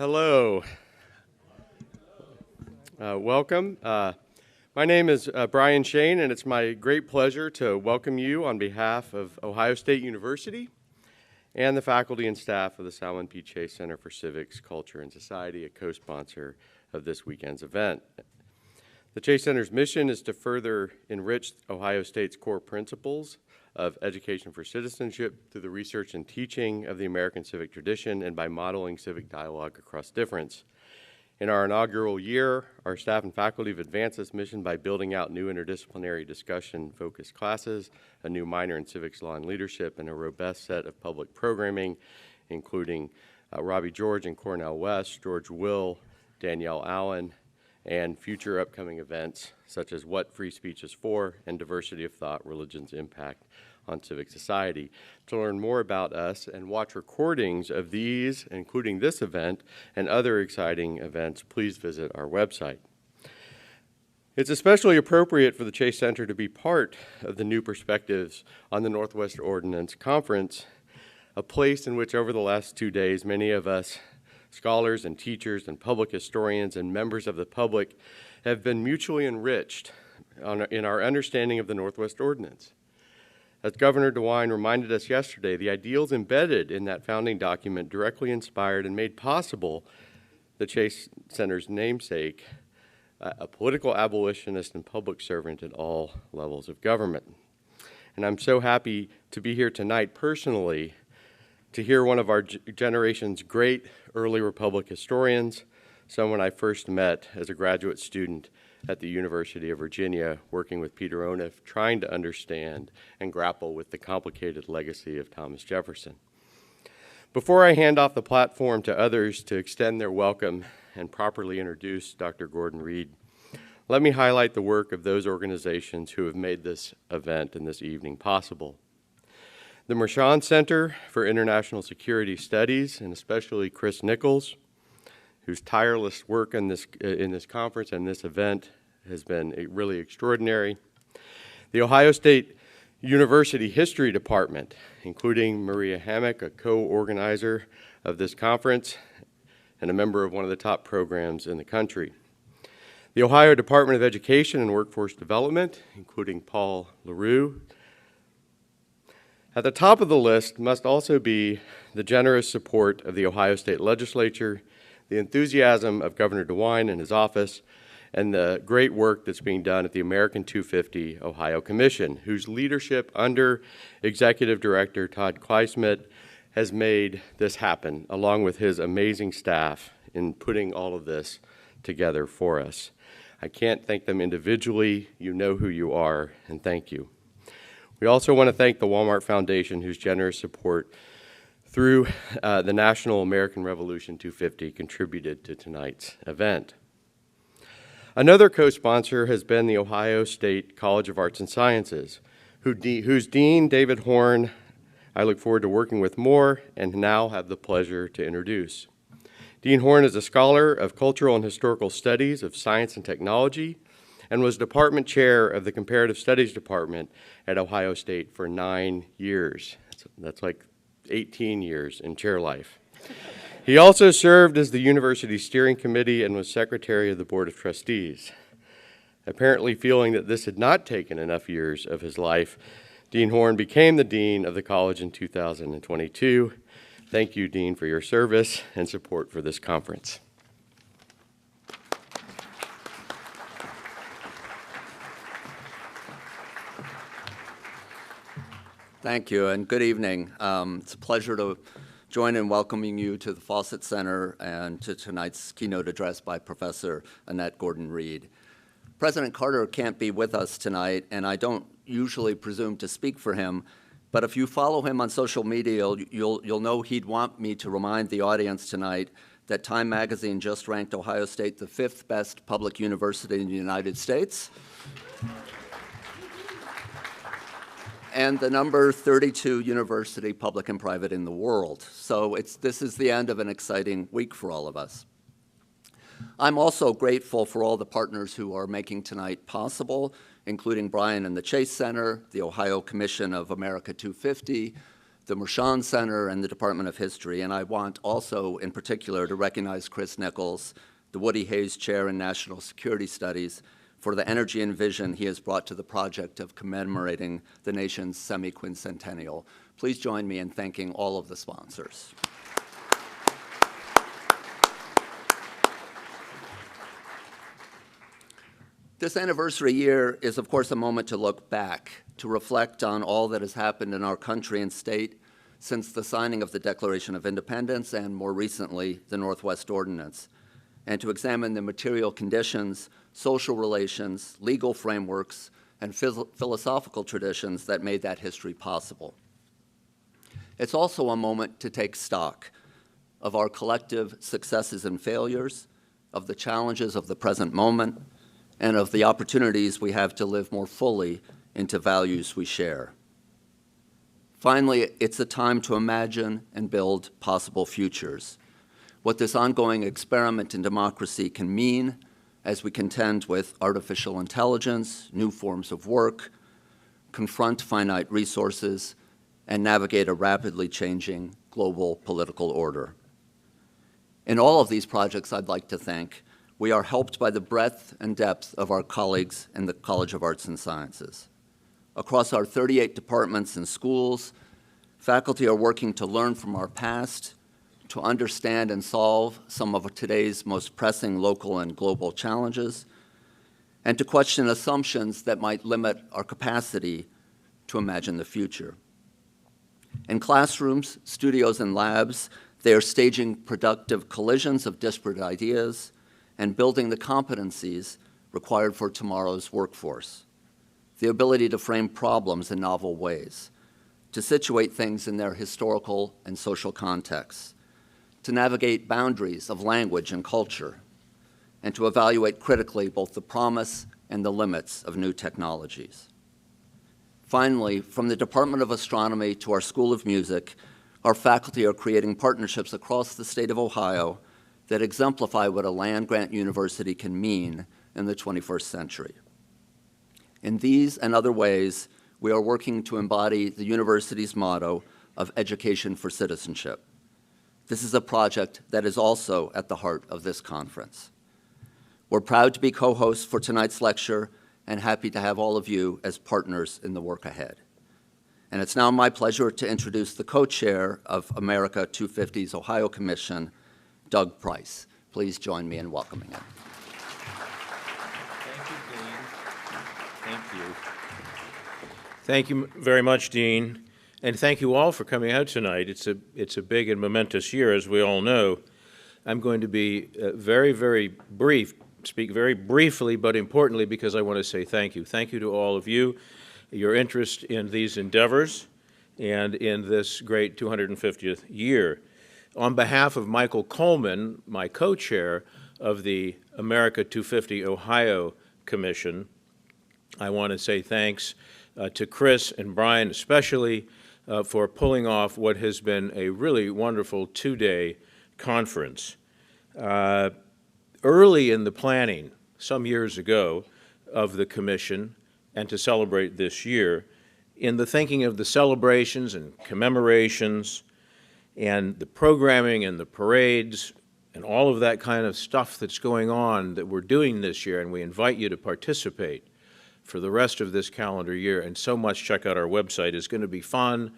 Hello. Welcome. My name is Brian Shane, and it's my great pleasure to welcome you on behalf of Ohio State University and the faculty and staff of the Salmon P. Chase Center for Civics, Culture, and Society, a co-sponsor of this weekend's event. The Chase Center's mission is to further enrich Ohio State's core principles of education for citizenship through the research and teaching of the American civic tradition and by modeling civic dialogue across difference. In our inaugural year, our staff and faculty have advanced this mission by building out new interdisciplinary discussion-focused classes, a new minor in civics, law, and leadership, and a robust set of public programming, including Robbie George and Cornell West, George Will, Danielle Allen, and future upcoming events such as What Free Speech is For and Diversity of Thought, Religion's Impact on Civic Society. To learn more about us and watch recordings of these, including this event and other exciting events, please visit our website. It's especially appropriate for the Chase Center to be part of the New Perspectives on the Northwest Ordinance Conference, a place in which over the last 2 days, many of us scholars and teachers and public historians and members of the public have been mutually enriched in our understanding of the Northwest Ordinance. As Governor DeWine reminded us yesterday, the ideals embedded in that founding document directly inspired and made possible the Chase Center's namesake, a political abolitionist and public servant at all levels of government. And I'm so happy to be here tonight personally to hear one of our generation's great early Republic historians, someone I first met as a graduate student at the University of Virginia, working with Peter Onuf, trying to understand and grapple with the complicated legacy of Thomas Jefferson. Before I hand off the platform to others to extend their welcome and properly introduce Dr. Gordon-Reed, let me highlight the work of those organizations who have made this event and this evening possible. The Mershon Center for International Security Studies, and especially Chris Nichols, whose tireless work in this conference and this event has been really extraordinary. The Ohio State University History Department, including Maria Hammock, a co-organizer of this conference and a member of one of the top programs in the country. The Ohio Department of Education and Workforce Development, including Paul LaRue. At the top of the list must also be the generous support of the Ohio State Legislature, the enthusiasm of Governor DeWine and his office, and the great work that's being done at the American 250 Ohio Commission, whose leadership under Executive Director Todd Kleismet has made this happen, along with his amazing staff in putting all of this together for us. I can't thank them individually. You know who you are, and thank you. We also want to thank the Walmart Foundation, whose generous support through the National American Revolution 250 contributed to tonight's event. Another co-sponsor has been the Ohio State College of Arts and Sciences, whose Dean, David Horn, I look forward to working with more and now have the pleasure to introduce. Dean Horn is a scholar of cultural and historical studies of science and technology, and was department chair of the Comparative Studies Department at Ohio State for 9 years. That's like 18 years in chair life. He also served as the university steering committee and was secretary of the Board of Trustees. Apparently feeling that this had not taken enough years of his life, Dean Horn became the dean of the college in 2022. Thank you, Dean, for your service and support for this conference. Thank you, and good evening. It's a pleasure to join in welcoming you to the Fawcett Center and to tonight's keynote address by Professor Annette Gordon-Reed. President Carter can't be with us tonight, and I don't usually presume to speak for him, but if you follow him on social media, you'll know he'd want me to remind the audience tonight that Time Magazine just ranked Ohio State the 5th best public university in the United States, and the number 32 university, public and private, in the world. So this is the end of an exciting week for all of us. I'm also grateful for all the partners who are making tonight possible, including Brian and the Chase Center, the Ohio Commission of America 250, the Mershon Center, and the Department of History. And I want also, in particular, to recognize Chris Nichols, the Woody Hayes Chair in National Security Studies, for the energy and vision he has brought to the project of commemorating the nation's semi-quincentennial. Please join me in thanking all of the sponsors. This anniversary year is, of course, a moment to look back, to reflect on all that has happened in our country and state since the signing of the Declaration of Independence and, more recently, the Northwest Ordinance, and to examine the material conditions, social relations, legal frameworks, and philosophical traditions that made that history possible. It's also a moment to take stock of our collective successes and failures, of the challenges of the present moment, and of the opportunities we have to live more fully into values we share. Finally, it's a time to imagine and build possible futures, what this ongoing experiment in democracy can mean as we contend with artificial intelligence, new forms of work, confront finite resources, and navigate a rapidly changing global political order. In all of these projects, I'd like to thank, we are helped by the breadth and depth of our colleagues in the College of Arts and Sciences. Across our 38 departments and schools, faculty are working to learn from our past, to understand and solve some of today's most pressing local and global challenges, and to question assumptions that might limit our capacity to imagine the future. In classrooms, studios, and labs, they are staging productive collisions of disparate ideas and building the competencies required for tomorrow's workforce. The ability to frame problems in novel ways, to situate things in their historical and social contexts, to navigate boundaries of language and culture, and to evaluate critically both the promise and the limits of new technologies. Finally, from the Department of Astronomy to our School of Music, our faculty are creating partnerships across the state of Ohio that exemplify what a land-grant university can mean in the 21st century. In these and other ways, we are working to embody the university's motto of education for citizenship. This is a project that is also at the heart of this conference. We're proud to be co-hosts for tonight's lecture and happy to have all of you as partners in the work ahead. And it's now my pleasure to introduce the co-chair of America 250's Ohio Commission, Doug Price. Please join me in welcoming him. Thank you, Dean. Thank you. Thank you very much, Dean, and thank you all for coming out tonight. It's a big and momentous year, as we all know. I'm going to be very, very brief, speak very briefly, but importantly, because I want to say thank you. Thank you to all of you, your interest in these endeavors and in this great 250th year. On behalf of Michael Coleman, my co-chair of the America 250 Ohio Commission, I want to say thanks to Chris and Brian especially for pulling off what has been a really wonderful two-day conference. Early in the planning, some years ago, of the commission, and to celebrate this year, in the thinking of the celebrations and commemorations and the programming and the parades and all of that kind of stuff that's going on that we're doing this year, and we invite you to participate for the rest of this calendar year, and so much. Check out our website. It's going to be fun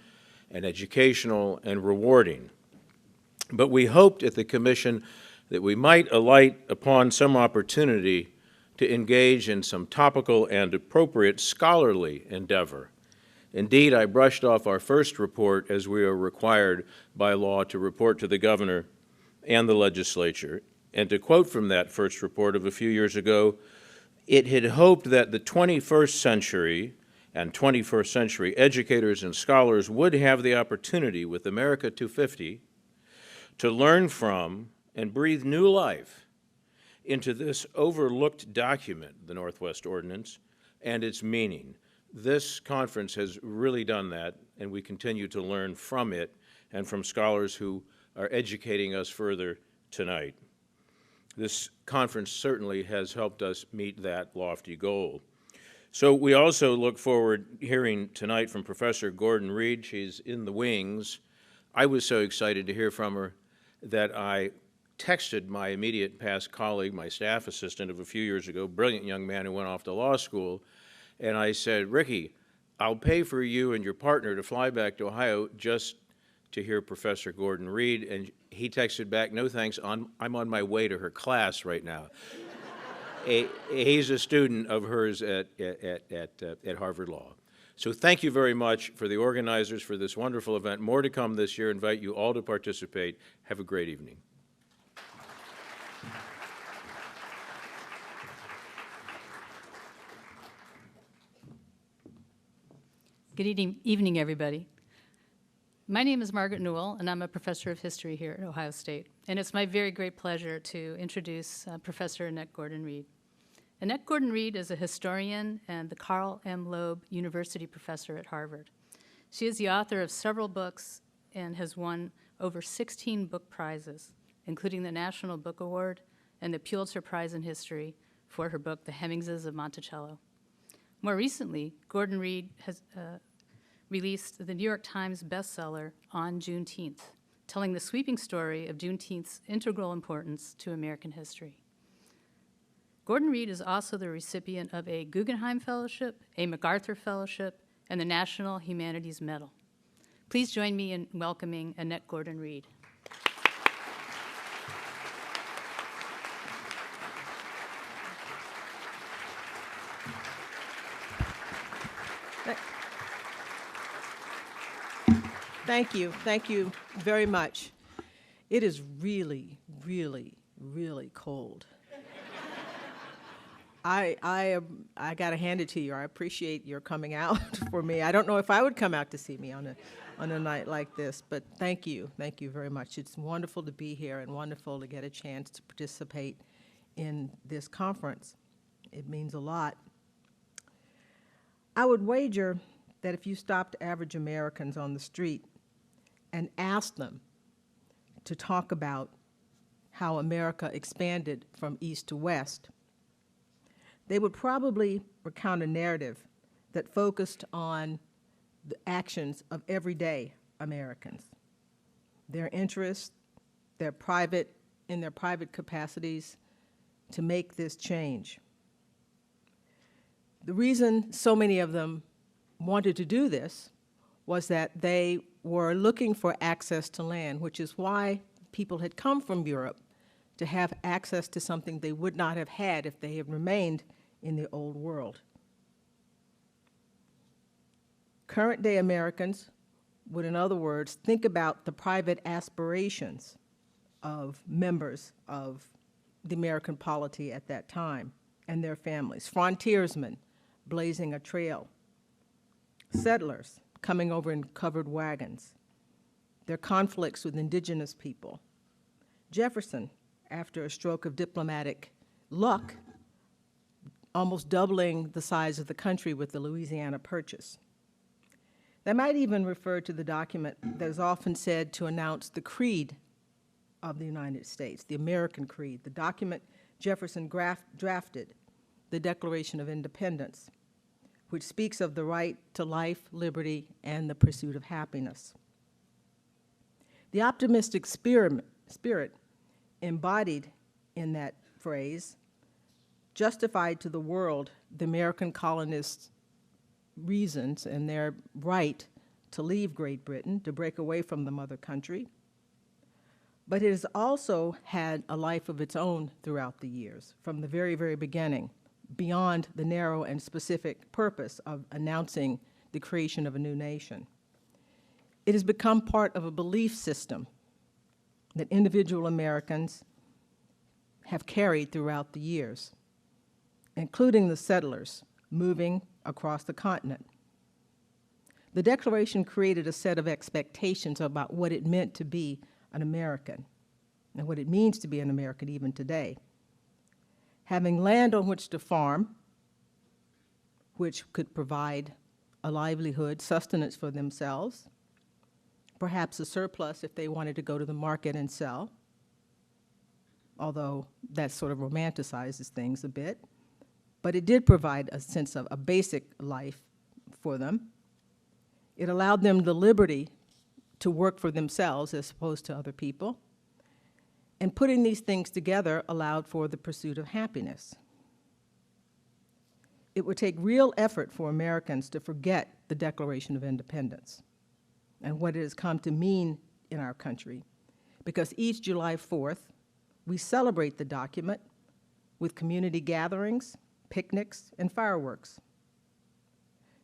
and educational and rewarding. But we hoped at the commission that we might alight upon some opportunity to engage in some topical and appropriate scholarly endeavor. Indeed, I brushed off our first report as we are required by law to report to the governor and the legislature. And to quote from that first report of a few years ago, it had hoped that the 21st century and 21st century educators and scholars would have the opportunity with America 250 to learn from and breathe new life into this overlooked document, the Northwest Ordinance, and its meaning. This conference has really done that, and we continue to learn from it and from scholars who are educating us further tonight. This conference certainly has helped us meet that lofty goal. So we also look forward hearing tonight from Professor Gordon-Reed. She's in the wings. I was so excited to hear from her that I texted my immediate past colleague, my staff assistant of a few years ago, brilliant young man who went off to law school, and I said, Ricky, I'll pay for you and your partner to fly back to Ohio just to hear Professor Gordon-Reed, and he texted back, no thanks, I'm on my way to her class right now. He's a student of hers at Harvard Law. So thank you very much for the organizers for this wonderful event. More to come this year. Invite you all to participate. Have a great evening. Good evening, everybody. My name is Margaret Newell, and I'm a professor of history here at Ohio State. And it's my very great pleasure to introduce Professor Annette Gordon-Reed. Annette Gordon-Reed is a historian and the Carl M. Loeb University professor at Harvard. She is the author of several books and has won over 16 book prizes, including the National Book Award and the Pulitzer-Prize in History for her book, The Hemingses of Monticello. More recently, Gordon-Reed has released the New York Times bestseller On Juneteenth, telling the sweeping story of Juneteenth's integral importance to American history. Gordon-Reed is also the recipient of a Guggenheim Fellowship, a MacArthur Fellowship, and the National Humanities Medal. Please join me in welcoming Annette Gordon-Reed. Thank you. Thank you very much. It is really, really, really cold. I got to hand it to you. I appreciate your coming out for me. I don't know if I would come out to see me on a night like this, but thank you. Thank you very much. It's wonderful to be here and wonderful to get a chance to participate in this conference. It means a lot. I would wager that if you stopped average Americans on the street and asked them to talk about how America expanded from east to west, they would probably recount a narrative that focused on the actions of everyday Americans, their interests, in their private capacities to make this change. The reason so many of them wanted to do this was that they were looking for access to land, which is why people had come from Europe to have access to something they would not have had if they had remained in the old world. Current-day Americans would, in other words, think about the private aspirations of members of the American polity at that time and their families, frontiersmen blazing a trail, settlers coming over in covered wagons, their conflicts with indigenous people. Jefferson, after a stroke of diplomatic luck, almost doubling the size of the country with the Louisiana Purchase. They might even refer to the document that is often said to announce the creed of the United States, the American Creed, the document Jefferson drafted, the Declaration of Independence, which speaks of the right to life, liberty, and the pursuit of happiness. The optimistic spirit embodied in that phrase justified to the world the American colonists' reasons and their right to leave Great Britain, to break away from the mother country. But it has also had a life of its own throughout the years, from the very, very beginning, beyond the narrow and specific purpose of announcing the creation of a new nation. It has become part of a belief system that individual Americans have carried throughout the years, including the settlers moving across the continent. The Declaration created a set of expectations about what it meant to be an American and what it means to be an American even today. Having land on which to farm, which could provide a livelihood, sustenance for themselves, perhaps a surplus if they wanted to go to the market and sell, although that sort of romanticizes things a bit. but it did provide a sense of a basic life for them. It allowed them the liberty to work for themselves as opposed to other people. And putting these things together allowed for the pursuit of happiness. It would take real effort for Americans to forget the Declaration of Independence and what it has come to mean in our country, because each July 4th, we celebrate the document with community gatherings, picnics, and fireworks.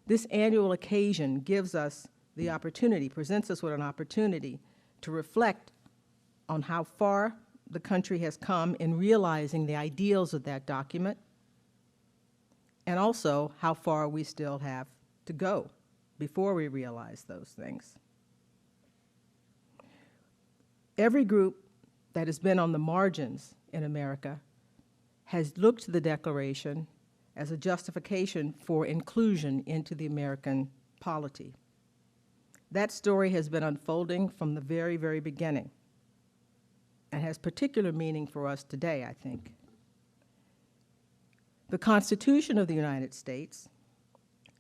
This annual occasion gives us the opportunity, presents us with an opportunity to reflect on how far the country has come in realizing the ideals of that document, and also how far we still have to go before we realize those things. Every group that has been on the margins in America has looked to the Declaration as a justification for inclusion into the American polity. That story has been unfolding from the very, very beginning and has particular meaning for us today, I think. The Constitution of the United States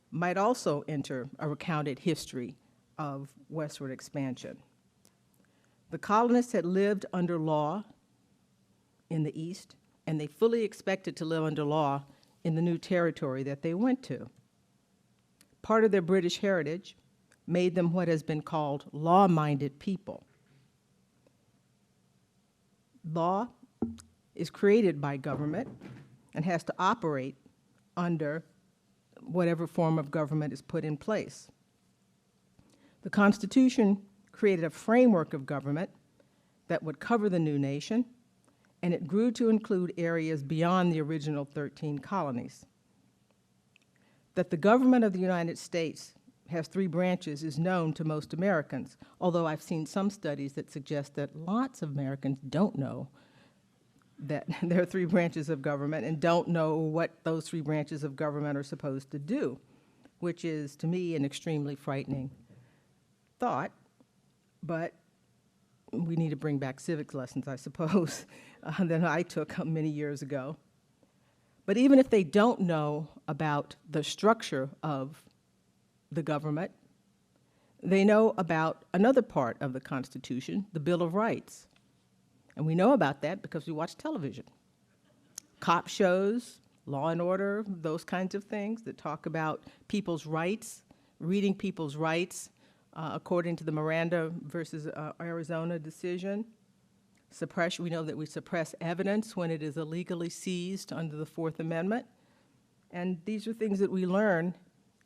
might also enter a recounted history of westward expansion. The colonists had lived under law in the East, and they fully expected to live under law in the new territory that they went to. Part of their British heritage made them what has been called law-minded people. Law is created by government and has to operate under whatever form of government is put in place. The Constitution created a framework of government that would cover the new nation, and it grew to include areas beyond the original 13 colonies. That the government of the United States has 3 branches is known to most Americans, although I've seen some studies that suggest that lots of Americans don't know that there are 3 branches of government and don't know what those 3 branches of government are supposed to do, which is, to me, an extremely frightening thought. But we need to bring back civics lessons, I suppose, that I took many years ago. But even if they don't know about the structure of the government, they know about another part of the Constitution, the Bill of Rights. And we know about that because we watch television. Cop shows, Law and Order, those kinds of things that talk about people's rights, reading people's rights, according to the Miranda versus Arizona decision. We know that we suppress evidence when it is illegally seized under the 4th Amendment. And these are things that we learn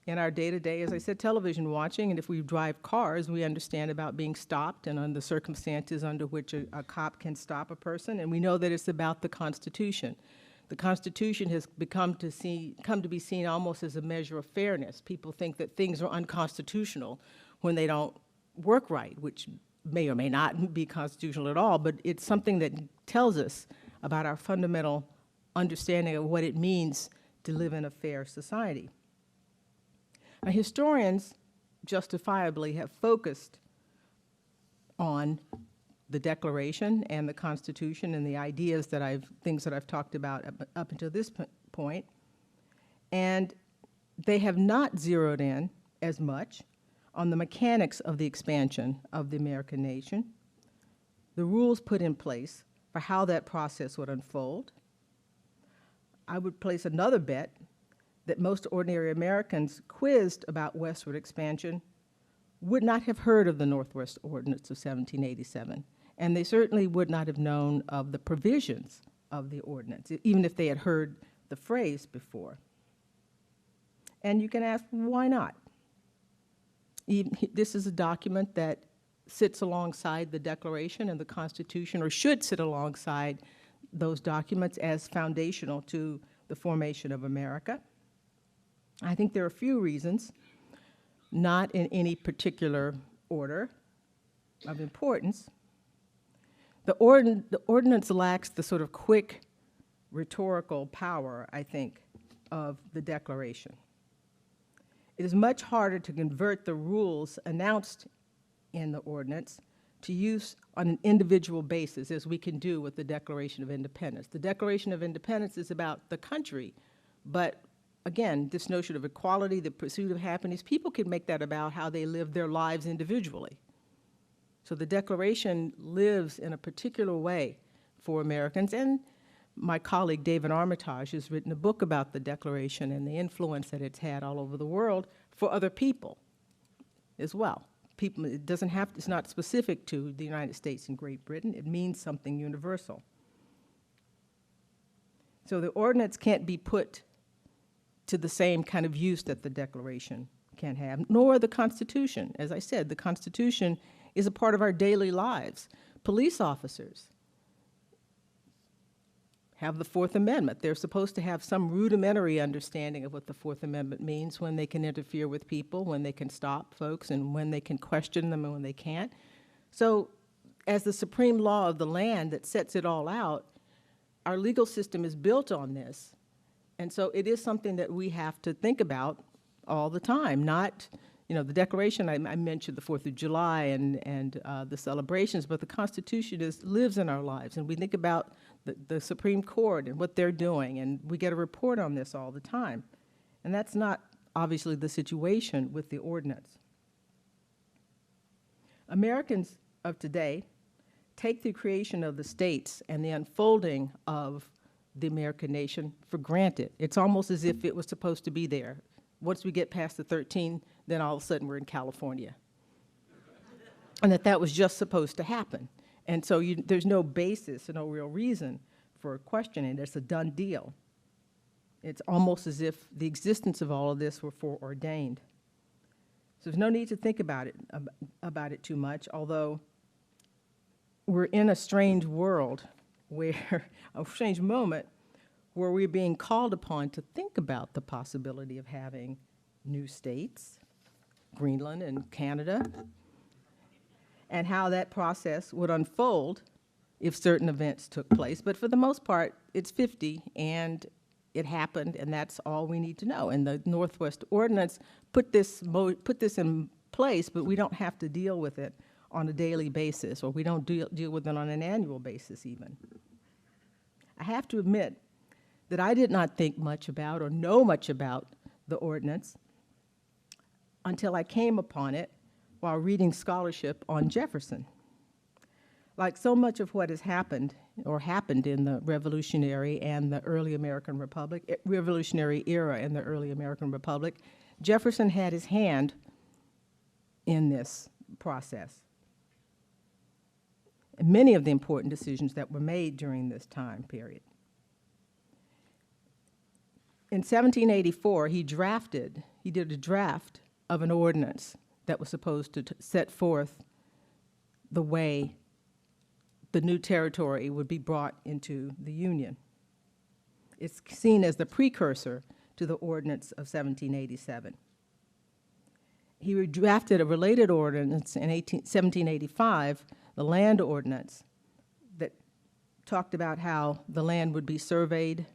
in our day-to-day, as I said, television watching, and if we drive cars, we understand about being stopped and under the circumstances under which a cop can stop a person, and we know that it's about the Constitution. The Constitution has come to be seen almost as a measure of fairness. People think that things are unconstitutional when they don't work right, which may or may not be constitutional at all, but it's something that tells us about our fundamental understanding of what it means to live in a fair society. Now, historians justifiably have focused on the Declaration and the Constitution and the ideas that things that I've talked about up until this point, and they have not zeroed in as much on the mechanics of the expansion of the American nation, the rules put in place for how that process would unfold. I would place another bet that most ordinary Americans quizzed about westward expansion would not have heard of the Northwest Ordinance of 1787, and they certainly would not have known of the provisions of the ordinance, even if they had heard the phrase before. And you can ask, why not? This is a document that sits alongside the Declaration and the Constitution, or should sit alongside those documents as foundational to the formation of America. I think there are a few reasons, not in any particular order of importance. The ordinance lacks the sort of quick rhetorical power, I think, of the Declaration. It is much harder to convert the rules announced in the ordinance to use on an individual basis, as we can do with the Declaration of Independence. The Declaration of Independence is about the country, But again, this notion of equality, the pursuit of happiness, people can make that about how they live their lives individually. So the Declaration lives in a particular way for Americans, and my colleague David Armitage has written a book about the Declaration and the influence that it's had all over the world for other people as well. People, it doesn't have, it's not specific to the United States and Great Britain. It means something universal. So the ordinance can't be put to the same kind of use that the Declaration can have, nor the Constitution. As I said, the Constitution is a part of our daily lives. Police officers have the Fourth Amendment. They're supposed to have some rudimentary understanding of what the Fourth Amendment means, when they can interfere with people, when they can stop folks, and when they can question them and when they can't. So as the supreme law of the land that sets it all out, our legal system is built on this. And so it is something that we have to think about all the time, not, you know, the Declaration, I mentioned the 4th of July and the celebrations, but the Constitution lives in our lives, and we think about the Supreme Court and what they're doing, and we get a report on this all the time. And that's not obviously the situation with the ordinance. Americans of today take the creation of the states and the unfolding of the American nation for granted. It's almost as if it was supposed to be there. Once we get past the 13, then all of a sudden we're in California. And that was just supposed to happen. And so there's no basis, no real reason for questioning. It's a done deal. It's almost as if the existence of all of this were foreordained. So there's no need to think about it too much, although we're in a strange world where, a strange moment, where we're being called upon to think about the possibility of having new states, Greenland and Canada, and how that process would unfold if certain events took place. But for the most part, it's 50, and it happened, and that's all we need to know. And the Northwest Ordinance put this in place, but we don't have to deal with it on a daily basis, or we don't deal with it on an annual basis even. I have to admit that I did not think much about or know much about the ordinance until I came upon it while reading scholarship on Jefferson. Like so much of what has happened or happened in the Revolutionary and the early American Republic, Revolutionary era and the early American Republic, Jefferson had his hand in this process. And many of the important decisions that were made during this time period. In 1784, he did a draft of an ordinance that was supposed to set forth the way the new territory would be brought into the Union. It's seen as the precursor to the Ordinance of 1787. He drafted a related ordinance in 1785, the Land Ordinance, that talked about how the land would be surveyed,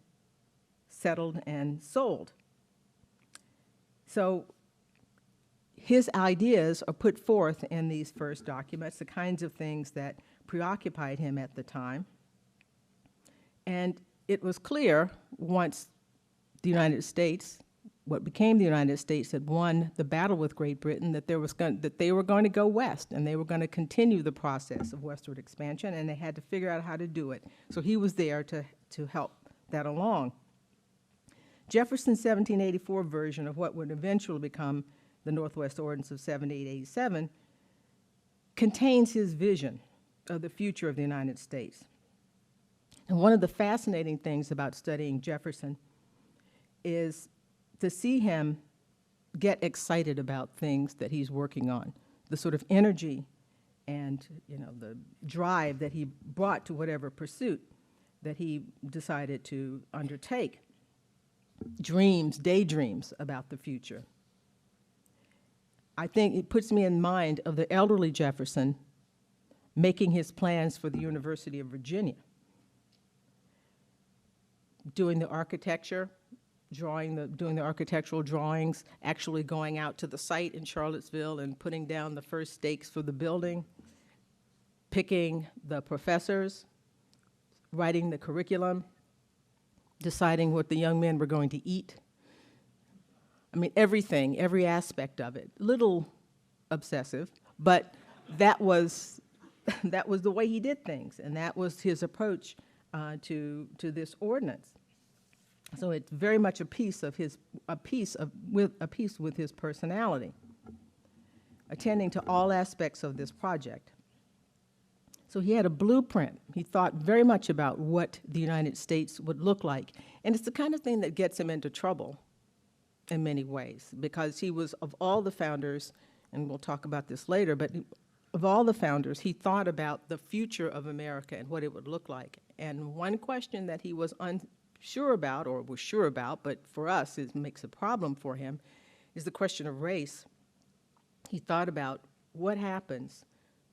settled, and sold. So his ideas are put forth in these first documents, the kinds of things that preoccupied him at the time. And it was clear once the United States, what became the United States, had won the battle with Great Britain, that they were going to go west, and they were going to continue the process of westward expansion, and they had to figure out how to do it. So he was there to help that along. Jefferson's 1784 version of what would eventually become the Northwest Ordinance of 1787 contains his vision of the future of the United States. And one of the fascinating things about studying Jefferson is to see him get excited about things that he's working on, the sort of energy and, the drive that he brought to whatever pursuit that he decided to undertake. Daydreams about the future. I think it puts me in mind of the elderly Jefferson making his plans for the University of Virginia, doing the architecture, doing the architectural drawings, actually going out to the site in Charlottesville and putting down the first stakes for the building, picking the professors, writing the curriculum, deciding what the young men were going to eat. I mean, everything, every aspect of it. Little obsessive, but that was the way he did things, and that was his approach to this ordinance. So it's very much a piece with his personality, attending to all aspects of this project. So he had a blueprint. He thought very much about what the United States would look like. And it's the kind of thing that gets him into trouble in many ways, because he was, of all the founders, and we'll talk about this later, but of all the founders, he thought about the future of America and what it would look like. And one question that he was unsure about, or was sure about, but for us it makes a problem for him, is the question of race. He thought about what happens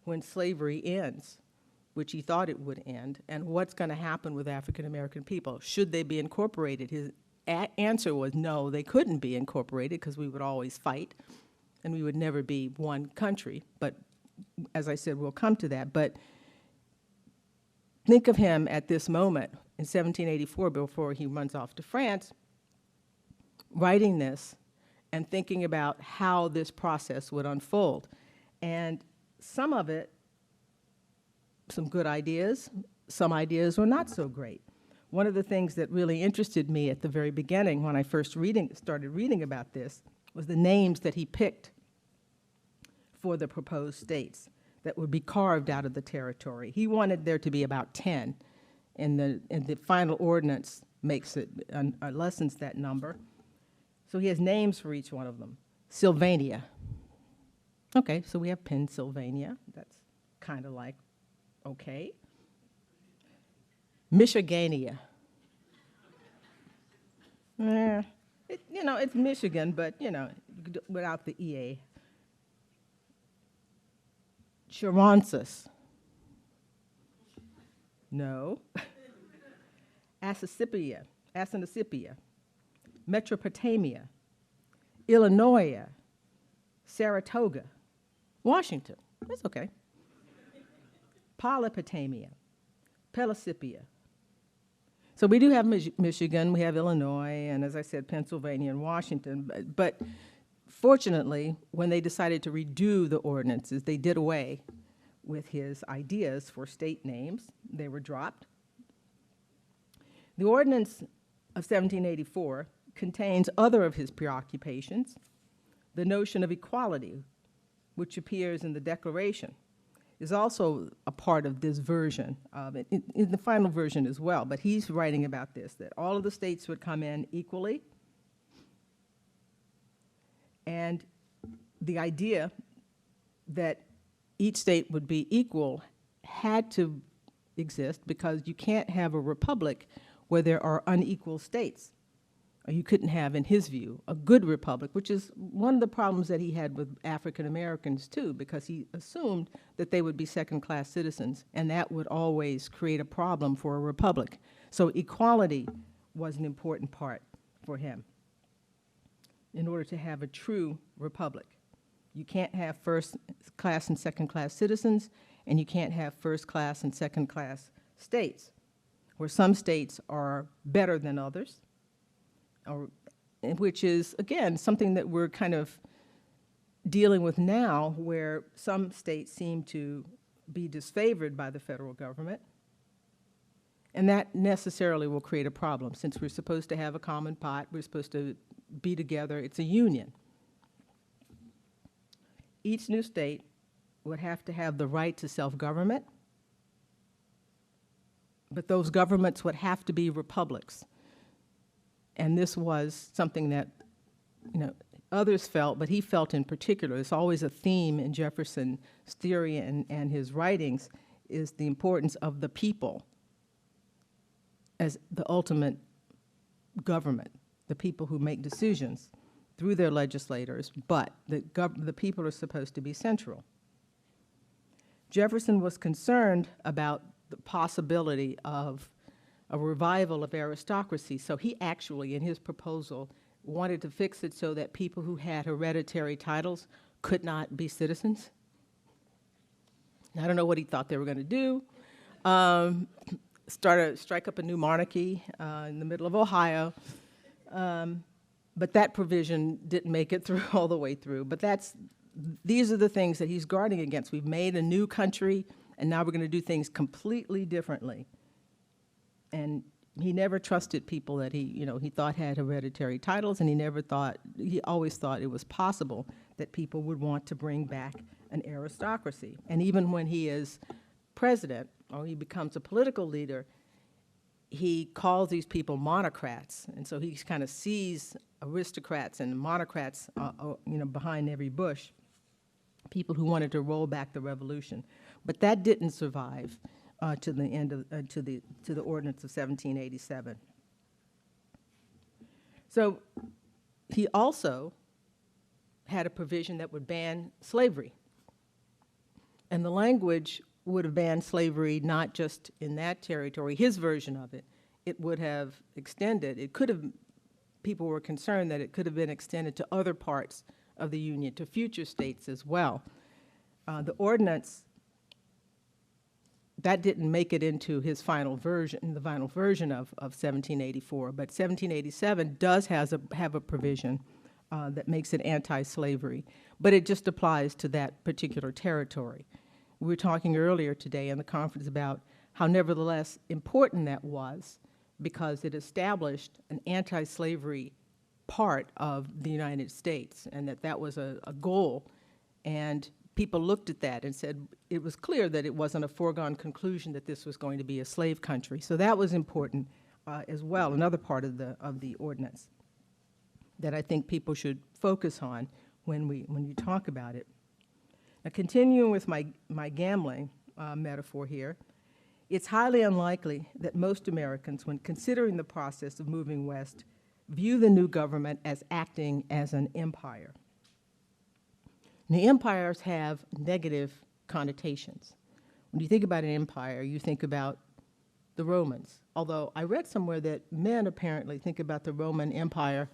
when slavery ends, which he thought it would end, and what's going to happen with African American people. Should they be incorporated? His answer was no, they couldn't be incorporated because we would always fight and we would never be one country. But as I said, we'll come to that. But think of him at this moment in 1784, before he runs off to France, writing this and thinking about how this process would unfold. And some of it, some good ideas, some ideas were not so great. One of the things that really interested me at the very beginning when I first started reading about this was the names that he picked for the proposed states that would be carved out of the territory. He wanted there to be about 10, and the final ordinance makes it, lessens that number. So he has names for each one of them. Sylvania. Okay, so we have Pennsylvania. That's kind of like, okay. Michigania. It's Michigan, but, without the EA. Charonsis. No. Assisipia. Metropotamia. Illinois. Saratoga. Washington. That's okay. Polypotamia. Pellissipia. So we do have Michigan, we have Illinois, and as I said, Pennsylvania and Washington. But fortunately, when they decided to redo the ordinances, they did away with his ideas for state names. They were dropped. The Ordinance of 1784 contains other of his preoccupations, the notion of equality, which appears in the Declaration, is also a part of this version, in the final version as well, but he's writing about this, that all of the states would come in equally, and the idea that each state would be equal had to exist because you can't have a republic where there are unequal states. Or you couldn't have, in his view, a good republic, which is one of the problems that he had with African Americans too, because he assumed that they would be second-class citizens, and that would always create a problem for a republic. So equality was an important part for him in order to have a true republic. You can't have first-class and second-class citizens, and you can't have first-class and second-class states, where some states are better than others, which is, again, something that we're kind of dealing with now, where some states seem to be disfavored by the federal government, and that necessarily will create a problem. Since we're supposed to have a common pot, we're supposed to be together, it's a union. Each new state would have to have the right to self-government, but those governments would have to be republics. And this was something that, others felt, but he felt in particular. It's always a theme in Jefferson's theory and his writings, is the importance of the people as the ultimate government, the people who make decisions through their legislators, but the people are supposed to be central. Jefferson was concerned about the possibility of a revival of aristocracy, so he actually, in his proposal, wanted to fix it so that people who had hereditary titles could not be citizens. I don't know what he thought they were going to do, strike up a new monarchy in the middle of Ohio. But that provision didn't make it through all the way through. But these are the things that he's guarding against. We've made a new country, and now we're going to do things completely differently. And he never trusted people that he thought had hereditary titles, and he always thought it was possible that people would want to bring back an aristocracy. And even when he is president, or he becomes a political leader, he calls these people monocrats. And so he kind of sees aristocrats and monocrats behind every bush, people who wanted to roll back the revolution. But that didn't survive to the end of to the Ordinance of 1787. So he also had a provision that would ban slavery. And the language would have banned slavery not just in that territory, his version of it. It would have extended, people were concerned that it could have been extended to other parts of the Union, to future states as well. The ordinance, that didn't make it into his final version, the final version of 1784, but 1787 does have a provision that makes it anti-slavery, but it just applies to that particular territory. We were talking earlier today in the conference about how nevertheless important that was, because it established an anti-slavery part of the United States, and that was a goal. And people looked at that and said it was clear that it wasn't a foregone conclusion that this was going to be a slave country. So that was important as well, another part of the ordinance that I think people should focus on when you talk about it. Now, continuing with my gambling metaphor here, it's highly unlikely that most Americans, when considering the process of moving west, view the new government as acting as an empire. And the empires have negative connotations. When you think about an empire, you think about the Romans, although I read somewhere that men apparently think about the Roman Empire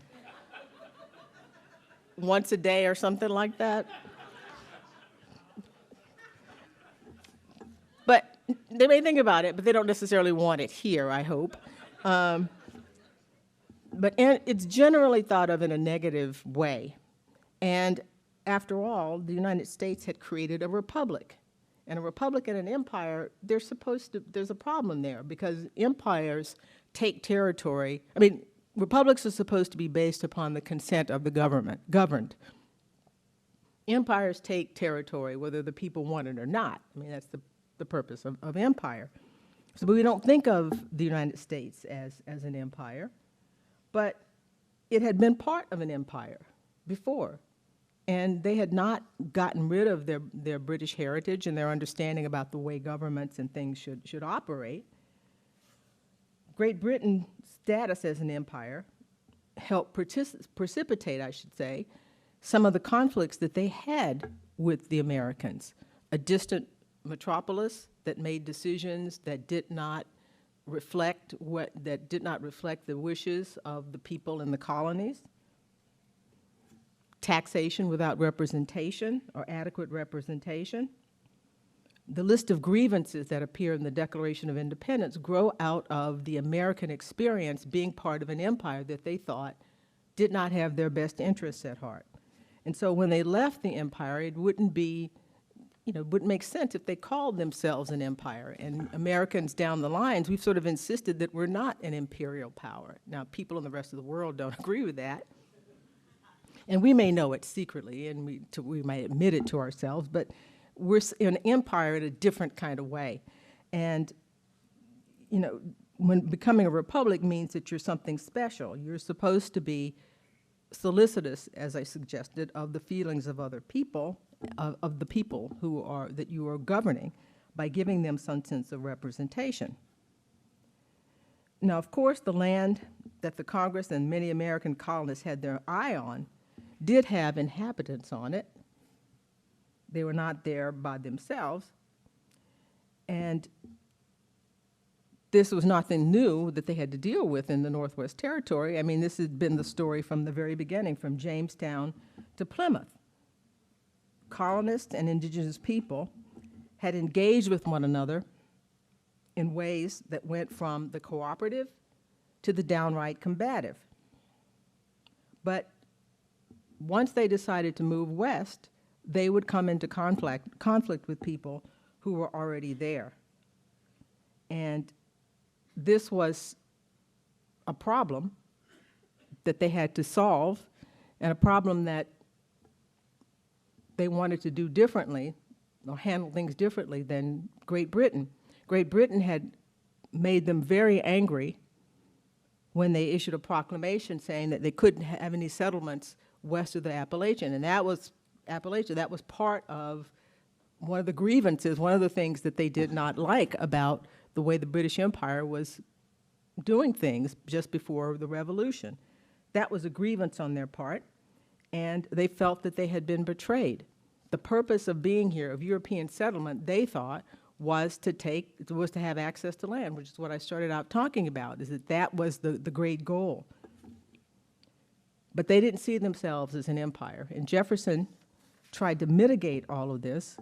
once a day or something like that. But they may think about it, but they don't necessarily want it here, I hope. But it's generally thought of in a negative way. And after all, the United States had created a republic. And a republic and an empire, there's a problem there, because empires take territory. I mean, republics are supposed to be based upon the consent of the governed. Empires take territory whether the people want it or not. I mean, that's the purpose of empire. So we don't think of the United States as an empire, but it had been part of an empire before. And they had not gotten rid of their British heritage and their understanding about the way governments and things should operate. Great Britain's status as an empire helped precipitate, I should say, some of the conflicts that they had with the Americans. A distant metropolis that made decisions that did not reflect the wishes of the people in the colonies. Taxation without representation or adequate representation. The list of grievances that appear in the Declaration of Independence grow out of the American experience being part of an empire that they thought did not have their best interests at heart. And so when they left the empire, it wouldn't make sense if they called themselves an empire. And Americans down the lines, we've sort of insisted that we're not an imperial power. Now, people in the rest of the world don't agree with that. And we may know it secretly, and we might admit it to ourselves, but we're an empire in a different kind of way. And, when becoming a republic means that you're something special. You're supposed to be solicitous, as I suggested, of the feelings of other people, of the people that you are governing, by giving them some sense of representation. Now, of course, the land that the Congress and many American colonists had their eye on did have inhabitants on it. They were not there by themselves. And this was nothing new that they had to deal with in the Northwest Territory. I mean, this had been the story from the very beginning, from Jamestown to Plymouth. Colonists and indigenous people had engaged with one another in ways that went from the cooperative to the downright combative. But once they decided to move west, they would come into conflict with people who were already there. And this was a problem that they had to solve, and a problem that they wanted to do differently, or handle things differently than Great Britain. Great Britain had made them very angry when they issued a proclamation saying that they couldn't have any settlements west of the Appalachian, and that was part of one of the grievances, one of the things that they did not like about the way the British Empire was doing things just before the Revolution. That was a grievance on their part, and they felt that they had been betrayed. The purpose of being here, of European settlement, they thought, was to have access to land, which is what I started out talking about, is that was the great goal. But they didn't see themselves as an empire, and Jefferson tried to mitigate all of this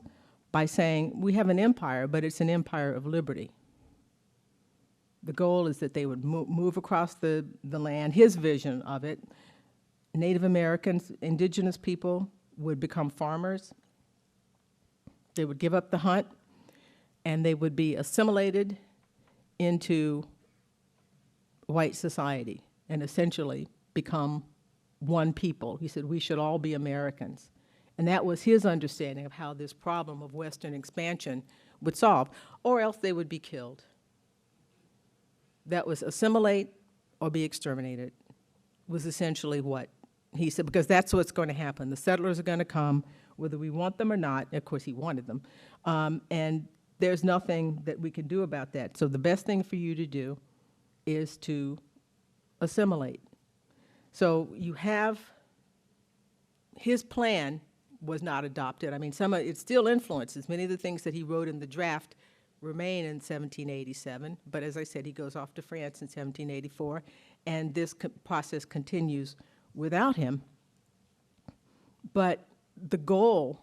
by saying, we have an empire, but it's an empire of liberty. The goal is that they would move across the land, his vision of it. Native Americans, indigenous people would become farmers. They would give up the hunt, and they would be assimilated into white society and essentially become one people. He said, we should all be Americans. And that was his understanding of how this problem of Western expansion would solve, or else they would be killed. That was assimilate or be exterminated, was essentially what he said, because that's what's going to happen. The settlers are going to come, whether we want them or not. Of course, he wanted them. And there's nothing that we can do about that. So the best thing for you to do is to assimilate. So you have, his plan was not adopted. I mean, it still influences. Many of the things that he wrote in the draft remain in 1787, but as I said, he goes off to France in 1784, and this process continues without him. But the goal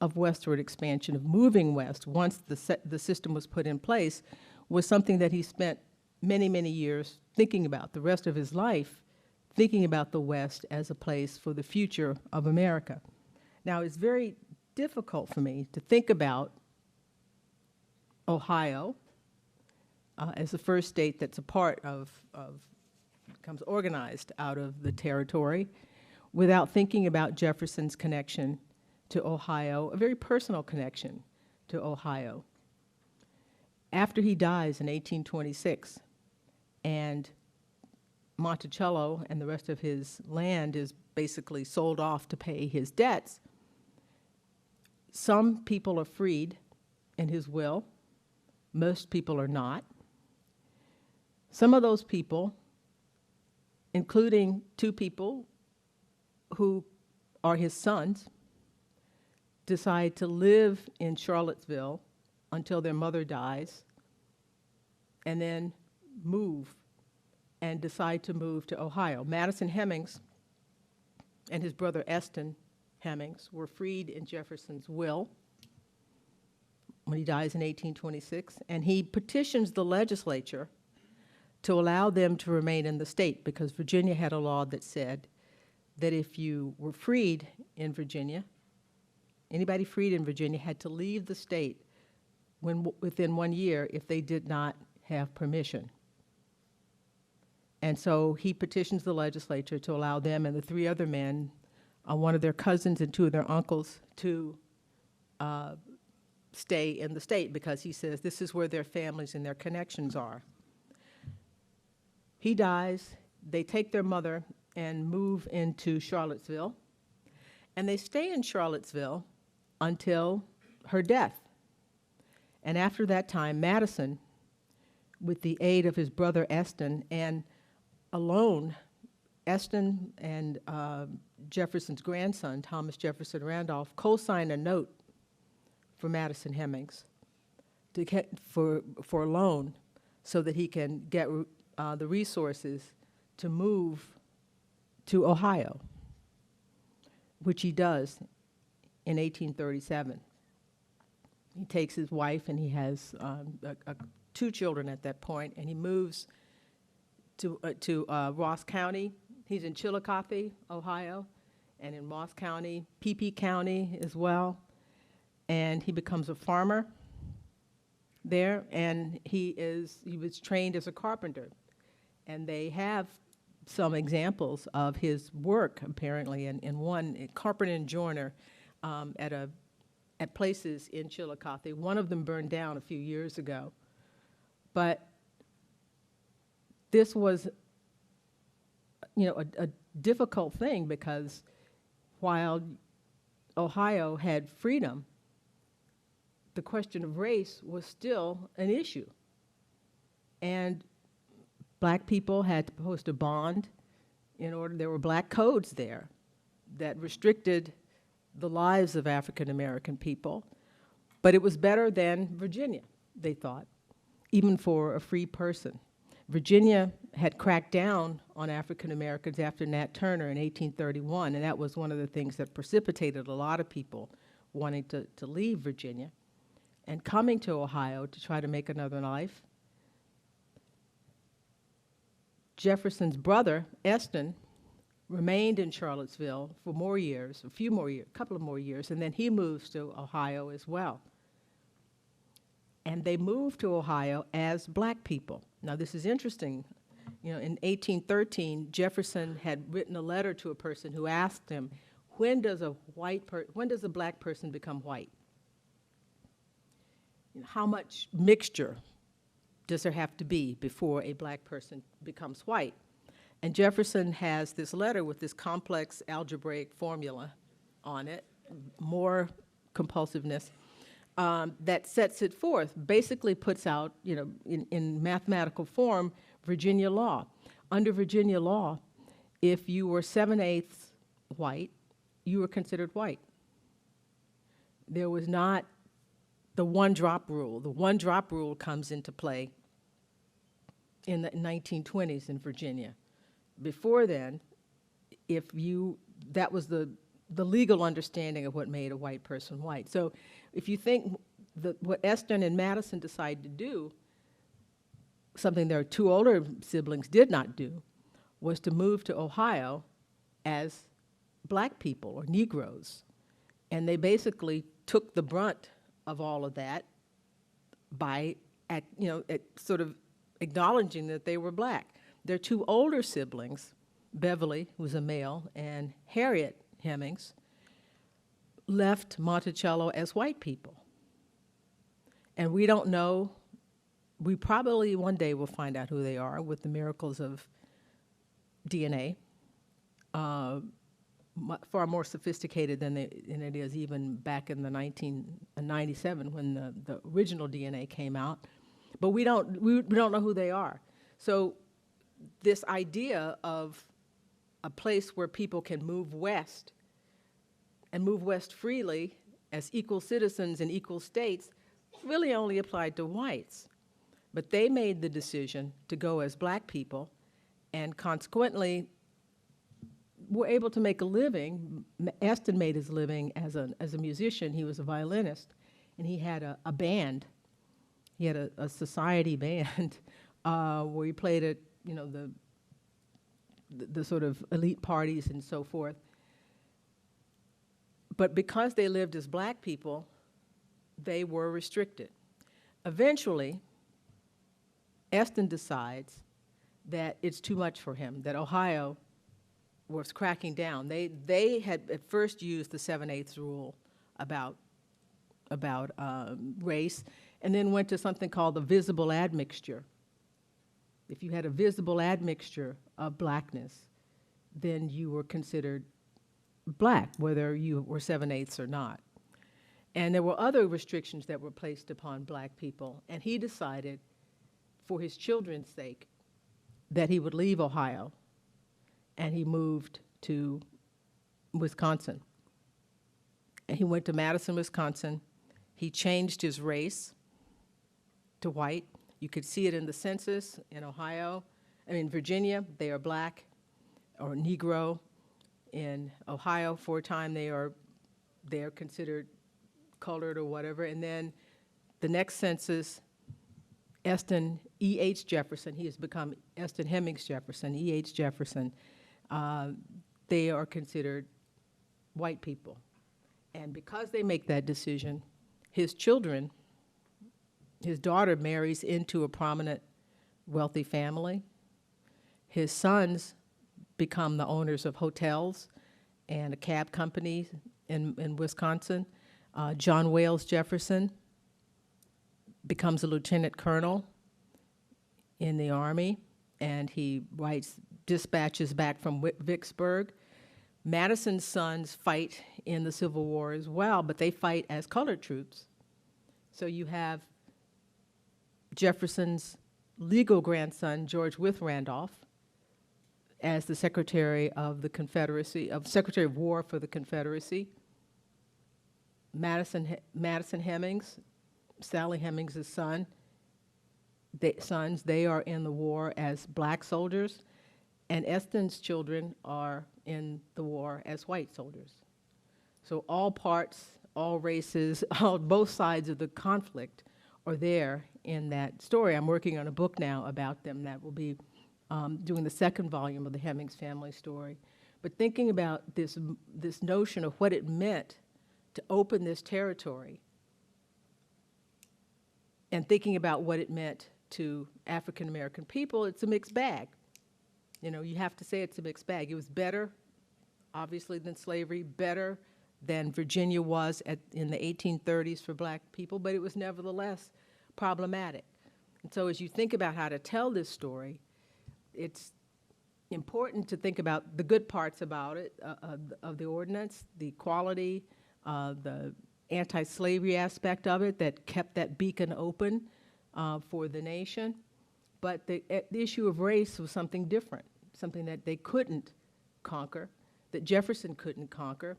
of westward expansion, of moving west, once the system was put in place, was something that he spent many, many years thinking about, the rest of his life, thinking about the West as a place for the future of America. Now, it's very difficult for me to think about Ohio as the first state that's a part becomes organized out of the territory, without thinking about Jefferson's connection to Ohio, a very personal connection to Ohio. After he dies in 1826, and Monticello and the rest of his land is basically sold off to pay his debts, some people are freed in his will. Most people are not. Some of those people, including two people who are his sons, decide to live in Charlottesville until their mother dies, and then move and decide to move to Ohio. Madison Hemings and his brother Eston Hemings were freed in Jefferson's will when he dies in 1826, and he petitions the legislature to allow them to remain in the state, because Virginia had a law that said that if you were freed in Virginia, anybody freed in Virginia had to leave the state within 1 year if they did not have permission. And so he petitions the legislature to allow them and the three other men, one of their cousins and two of their uncles, to stay in the state, because he says this is where their families and their connections are. He dies. They take their mother and move into Charlottesville, and they stay in Charlottesville until her death. And after that time, Madison, with the aid of his brother Eston, and alone, Eston and Jefferson's grandson, Thomas Jefferson Randolph, co-signed a note for Madison Hemings for a loan so that he can get the resources to move to Ohio, which he does in 1837. He takes his wife, and he has 2 children at that point, and he moves to Ross County. He's in Chillicothe, Ohio, and in Ross County, Pee County as well. And he becomes a farmer there, and he was trained as a carpenter. And they have some examples of his work, apparently, in one, carpenter and joiner, at places in Chillicothe. One of them burned down a few years ago. But this was, a difficult thing, because while Ohio had freedom, the question of race was still an issue. And black people had to post a bond there were black codes there that restricted the lives of African American people. But it was better than Virginia, they thought, even for a free person. Virginia had cracked down on African Americans after Nat Turner in 1831, and that was one of the things that precipitated a lot of people wanting to leave Virginia and coming to Ohio to try to make another life. Jefferson's brother, Eston, remained in Charlottesville for more years, a couple of more years, and then he moves to Ohio as well. And they moved to Ohio as black people. Now, this is interesting. In 1813, Jefferson had written a letter to a person who asked him, when does a black person become white? How much mixture does there have to be before a black person becomes white? And Jefferson has this letter with this complex algebraic formula on it, more compulsiveness, that sets it forth, basically puts out, in mathematical form, Virginia law. Under Virginia law, if you were 7/8 white, you were considered white. There was not the one-drop rule. The one-drop rule comes into play in the 1920s in Virginia. Before then, that was the legal understanding of what made a white person white. So if you think what Eston and Madison decided to do, something their 2 older siblings did not do, was to move to Ohio as black people or Negroes. And they basically took the brunt of all of that by at sort of acknowledging that they were black. Their 2 older siblings, Beverly, who was a male, and Harriet Hemings, left Monticello as white people. And we don't know, we probably one day will find out who they are with the miracles of DNA, far more sophisticated than it is even back in the 1997 when the original DNA came out. But we don't know who they are. So this idea of a place where people can move west and move west freely as equal citizens in equal states really only applied to whites. But they made the decision to go as black people, and consequently were able to make a living. Eston made his living as a musician. He was a violinist, and he had a band. He had a society band where he played at the sort of elite parties and so forth. But because they lived as black people, they were restricted. Eventually, Eston decides that it's too much for him, that Ohio was cracking down. They had at first used the 7/8 rule about race, and then went to something called the visible admixture. If you had a visible admixture of blackness, then you were considered black, whether you were 7/8 or not. And there were other restrictions that were placed upon black people, and he decided, for his children's sake, that he would leave Ohio, and he moved to Wisconsin. And he went to Madison, Wisconsin. He changed his race to white. You could see it in the census in Ohio. In Virginia, they are black or Negro. In Ohio, for a time, they are considered colored or whatever. And then The next census, Eston E.H. Jefferson, he has become Eston Hemings Jefferson, E.H. Jefferson, they are considered white people. And because they make that decision, his children, his daughter marries into a prominent, wealthy family. His sons become the owners of hotels and a cab company in Wisconsin. John Wales Jefferson becomes a lieutenant colonel in the Army, and he writes dispatches back from Vicksburg. Madison's sons fight in the Civil War as well, but they fight as colored troops. So you have Jefferson's legal grandson, George Wythe Randolph, as the Secretary of the Confederacy, Secretary of War for the Confederacy. Madison Hemings, Sally Hemings' sons, they are in the war as black soldiers, and Eston's children are in the war as white soldiers. So all parts, all races, both sides of the conflict are there in that story. I'm working on a book now about them that will be doing the second volume of the Hemings family story. But thinking about this notion of what it meant to open this territory, and thinking about what it meant to African American people, it's a mixed bag. You know, you have to say it's a mixed bag. It was better, obviously, than slavery, better than Virginia was in the 1830s for black people, but it was nevertheless problematic. And so as you think about how to tell this story, it's important to think about the good parts about it, of the ordinance, the quality, the anti-slavery aspect of it that kept that beacon open for the nation. But the issue of race was something different, something that they couldn't conquer, that Jefferson couldn't conquer.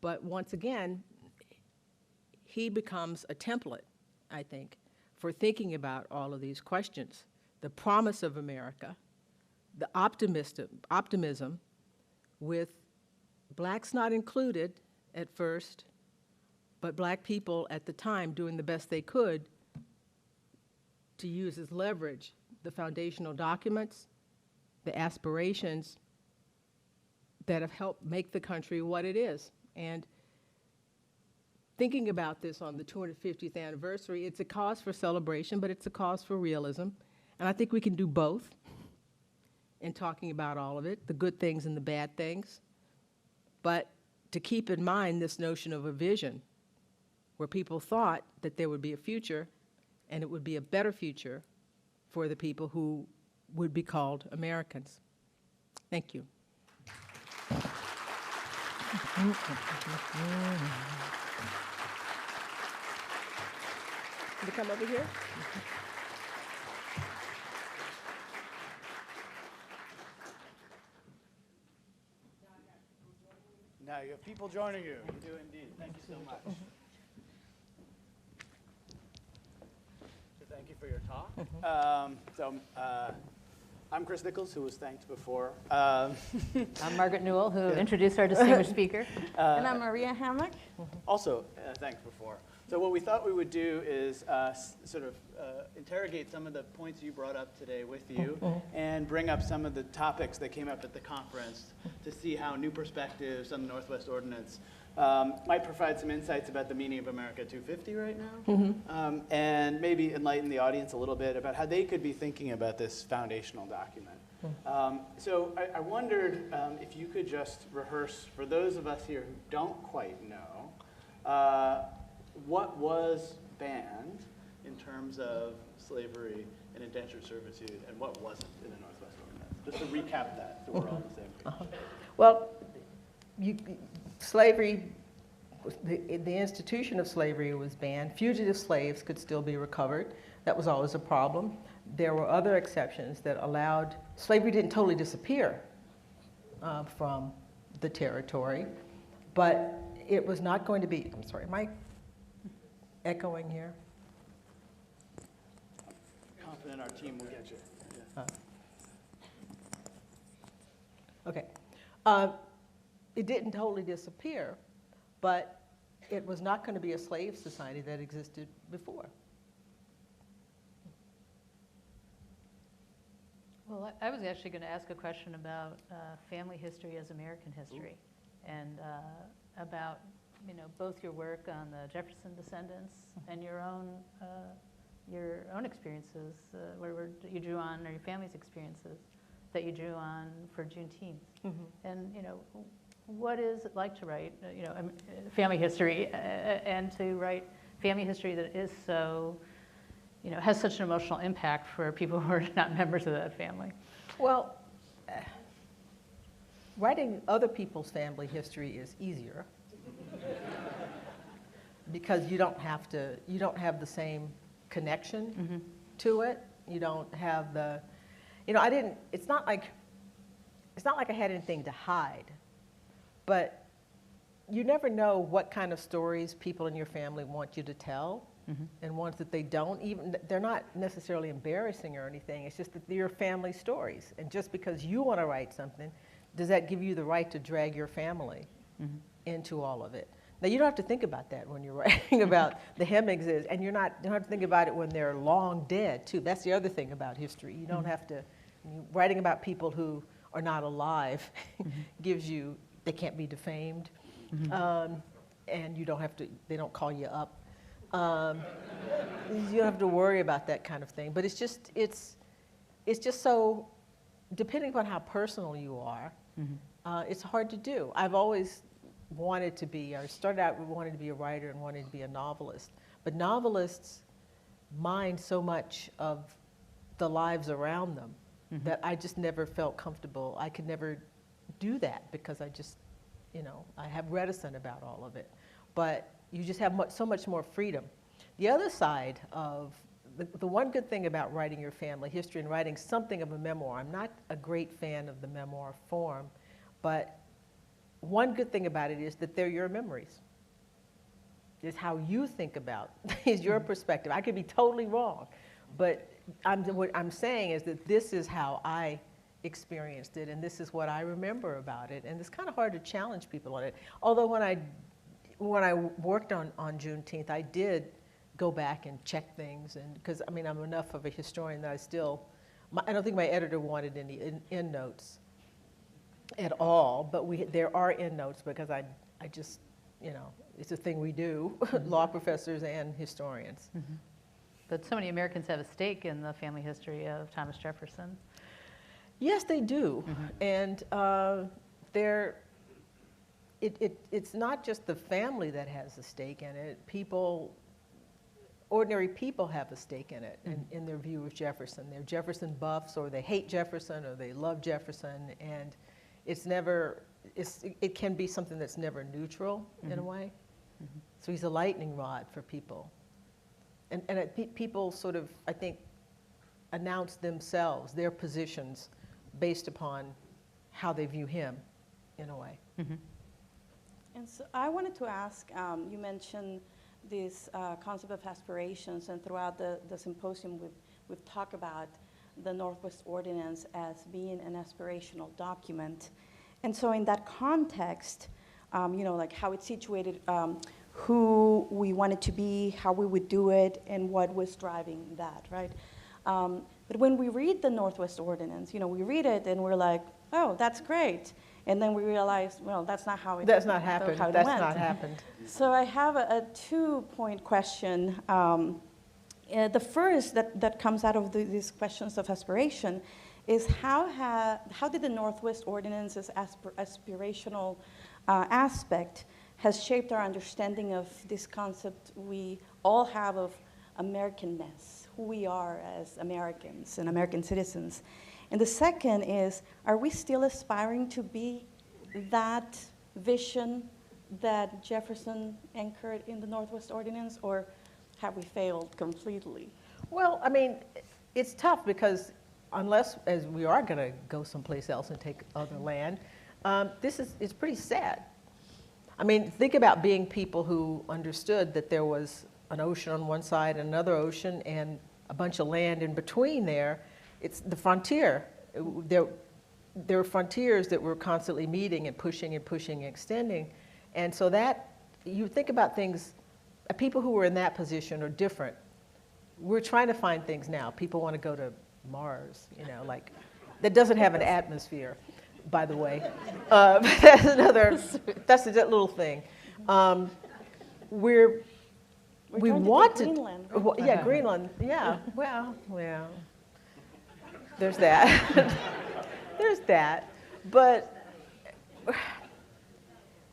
But once again, he becomes a template, I think, for thinking about all of these questions. The promise of America, the optimism with blacks not included at first, but black people at the time doing the best they could to use as leverage the foundational documents, the aspirations that have helped make the country what it is. And thinking about this on the 250th anniversary, it's a cause for celebration, but it's a cause for realism. And I think we can do both in talking about all of it, the good things and the bad things. But to keep in mind this notion of a vision where people thought that there would be a future and it would be a better future for the people who would be called Americans. Thank you. Can you come over here? Now you have people joining you. You do indeed. Thank you so much. So thank you for your talk. I'm Chris Nichols, who was thanked before. I'm Margaret Newell, who introduced our distinguished speaker. And I'm Maria Hammock. Also thanked before. So what we thought we would do is sort of interrogate some of the points you brought up today with you and bring up some of the topics that came up at the conference to see how new perspectives on the Northwest Ordinance might provide some insights about the meaning of America 250 right now, and maybe enlighten the audience a little bit about how they could be thinking about this foundational document. So I wondered if you could just rehearse, for those of us here who don't quite know, what was banned in terms of slavery and indentured servitude, and what wasn't in the Northwest Ordinance? Just to recap that, so we're all on the same page. Well, slavery, the institution of slavery was banned. Fugitive slaves could still be recovered. That was always a problem. There were other exceptions that allowed, slavery didn't totally disappear from the territory, but it was not going to be, I'm sorry, am I echoing here? Confident our team will get you. Yeah. Okay. It didn't totally disappear, but it was not going to be a slave society that existed before. Well, I was actually going to ask a question about family history as American history, and about, you know, both your work on the Jefferson descendants and your own experiences, you drew on, or your family's experiences that you drew on for Juneteenth. And, you know, what is it like to write, you know, family history, and to write family history that is so, you know, has such an emotional impact for people who are not members of that family? Well, writing other people's family history is easier because you don't have the same connection to it. You don't have the, you know, it's not like I had anything to hide, but you never know what kind of stories people in your family want you to tell. And ones that they don't, even they're not necessarily embarrassing or anything. It's just that they're your family stories. And just because you want to write something, does that give you the right to drag your family into all of it? Now, you don't have to think about that when you're writing about the Hemingses, and you don't have to think about it when they're long dead, too. That's the other thing about history. You don't have to, writing about people who are not alive gives you, they can't be defamed, and you don't have to, they don't call you up. You don't have to worry about that kind of thing. But it's just so, depending upon how personal you are, it's hard to do. I've always wanted to be, I started out wanting to be a writer and wanted to be a novelist. But novelists mind so much of the lives around them that I just never felt comfortable. I could never do that because I just, you know, I have reticent about all of it. But you just have so much more freedom. The other side of, the one good thing about writing your family history and writing something of a memoir, I'm not a great fan of the memoir form, but one good thing about it is that they're your memories. It's how you think about, is your perspective. I could be totally wrong, but what I'm saying is that this is how I experienced it, and this is what I remember about it, and it's kind of hard to challenge people on it. Although when I worked on Juneteenth, I did go back and check things, and because I mean I'm enough of a historian that I don't think my editor wanted any end notes at all, but there are end notes because I just, you know, it's a thing we do, law professors and historians. But so many Americans have a stake in the family history of Thomas Jefferson. Yes, they do, and it's not just the family that has a stake in it. Ordinary people have a stake in it, in their view of Jefferson. They're Jefferson buffs, or they hate Jefferson, or they love Jefferson, and it can be something that's never neutral in a way. So he's a lightning rod for people. And people sort of, I think, announce themselves, their positions, based upon how they view him, in a way. And so I wanted to ask, you mentioned this concept of aspirations, and throughout the symposium we've talked about the Northwest Ordinance as being an aspirational document. And so in that context, you know, like how it's situated, who we wanted to be, how we would do it, and what was driving that, right? But when we read the Northwest Ordinance, you know, we read it and we're like, oh, that's great. And then we realize, well, that's not how it That's not happened. That's went. not happened. So I have a two-point question. The first that comes out of these questions of aspiration is how did the Northwest Ordinance's aspirational aspect has shaped our understanding of this concept we all have of Americanness, who we are as Americans and American citizens. And the second is, are we still aspiring to be that vision that Jefferson anchored in the Northwest Ordinance, or have we failed completely? Well, I mean, it's tough because unless, as we are going to go someplace else and take other land, it's pretty sad. I mean, think about being people who understood that there was an ocean on one side and another ocean and a bunch of land in between there. It's the frontier. There were frontiers that were constantly meeting and pushing and pushing and extending. And so that, you think about things, people who were in that position are different. We're trying to find things now. People want to go to Mars, you know, like, that doesn't have an atmosphere, by the way. That's a little thing. We want to, Greenland, right? yeah, Greenland, yeah, well, there's that. There's that, but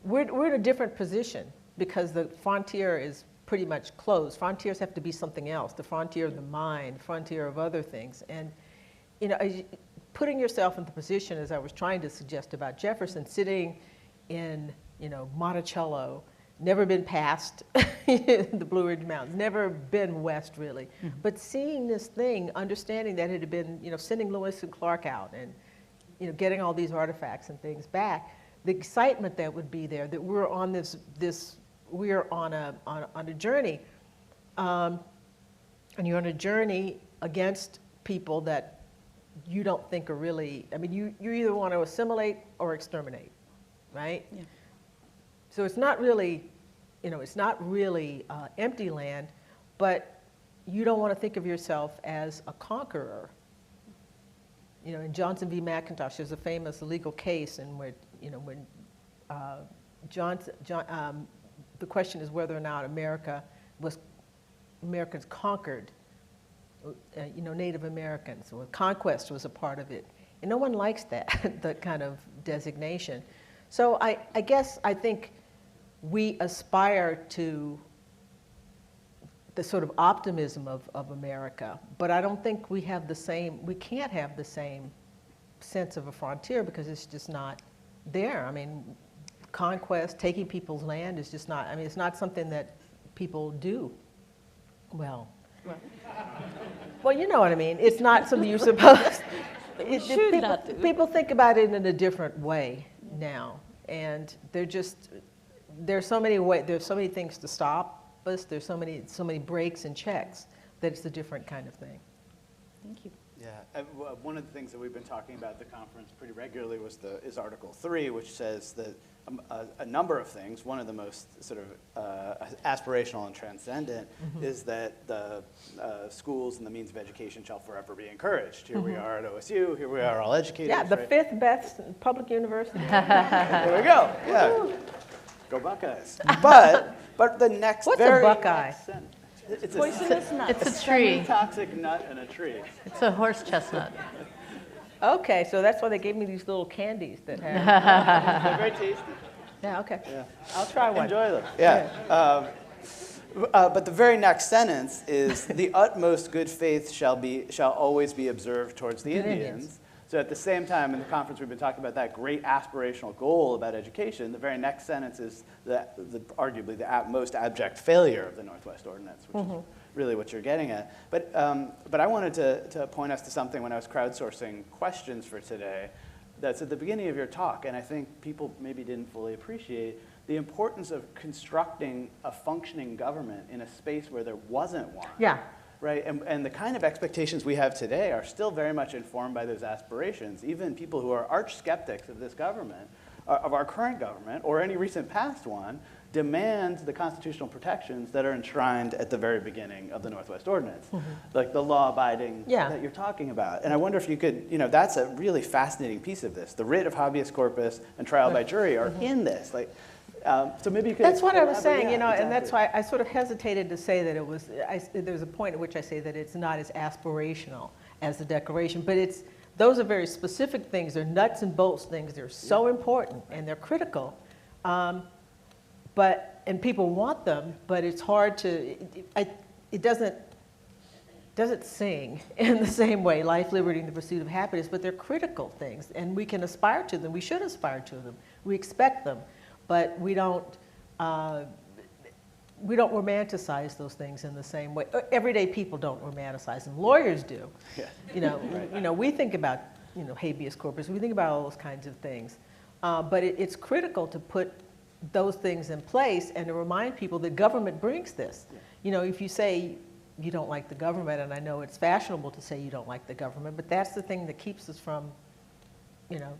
we're in a different position because the frontier is pretty much closed. Frontiers have to be something else, the frontier of the mind, frontier of other things. And, you know, putting yourself in the position, as I was trying to suggest about Jefferson, sitting in, you know, Monticello, never been past the Blue Ridge Mountains, never been west really, but seeing this thing, understanding that it had been, you know, sending Lewis and Clark out and, you know, getting all these artifacts and things back, the excitement that would be there, that we're on we're on a journey, and you're on a journey against people that you don't think are really, I mean, you either want to assimilate or exterminate, right? Yeah. So it's not really, you know, it's not really empty land, but you don't want to think of yourself as a conqueror. You know, in Johnson v. McIntosh, there's a famous legal case in where, you know, when the question is whether or not Americans conquered, you know, Native Americans, or conquest was a part of it. And no one likes that, that kind of designation. So I guess I think we aspire to the sort of optimism of America, but I don't think we have the same, we can't have the same sense of a frontier because it's just not there. I mean, conquest, taking people's land is just not, I mean, it's not something that people do well. Well, you know what I mean. It's not something you're supposed to. People think about it in a different way now, and there's so many things to stop us. There's so many breaks and checks that it's a different kind of thing. Thank you. Yeah, one of the things that we've been talking about at the conference pretty regularly is Article 3, which says that a number of things. One of the most sort of aspirational and transcendent is that the schools and the means of education shall forever be encouraged. Here we are at OSU. Here we are all educated. Yeah, the fifth best public university. There we go. Yeah, go Buckeyes. But the next What's a Buckeye? It's a poisonous nut. It's a tree. Toxic nut and a tree. It's a horse chestnut. Okay, so that's why they gave me these little candies that have. They're very tasty. Yeah, okay. Yeah. I'll try one. Enjoy them. Yeah. But the very next sentence is the utmost good faith shall always be observed towards the Indians. So at the same time in the conference we've been talking about that great aspirational goal about education. The very next sentence is arguably the most abject failure of the Northwest Ordinance, which is really what you're getting at. But I wanted to point us to something when I was crowdsourcing questions for today that's at the beginning of your talk, and I think people maybe didn't fully appreciate the importance of constructing a functioning government in a space where there wasn't one. Yeah. Right, and the kind of expectations we have today are still very much informed by those aspirations. Even people who are arch skeptics of this government, of our current government, or any recent past one, demand the constitutional protections that are enshrined at the very beginning of the Northwest Ordinance, like the law-abiding that you're talking about. And I wonder if you could, you know, that's a really fascinating piece of this. The writ of habeas corpus and trial by jury are in this. Like, so maybe you could. That's what I was saying, you know, and that's why I sort of hesitated to say that it was. There's a point at which I say that it's not as aspirational as the Declaration, but those are very specific things. They're nuts and bolts things. They're so important and they're critical, and people want them, but it's hard to. It doesn't sing in the same way. Life, liberty, and the pursuit of happiness, but they're critical things, and we can aspire to them. We should aspire to them. We expect them. But we don't romanticize those things in the same way. Everyday people don't romanticize them. Lawyers do. Yeah. You know, we think about, you know, habeas corpus. We think about all those kinds of things. But it's critical to put those things in place and to remind people that government brings this. Yeah. You know, if you say you don't like the government, and I know it's fashionable to say you don't like the government, but that's the thing that keeps us from, you know,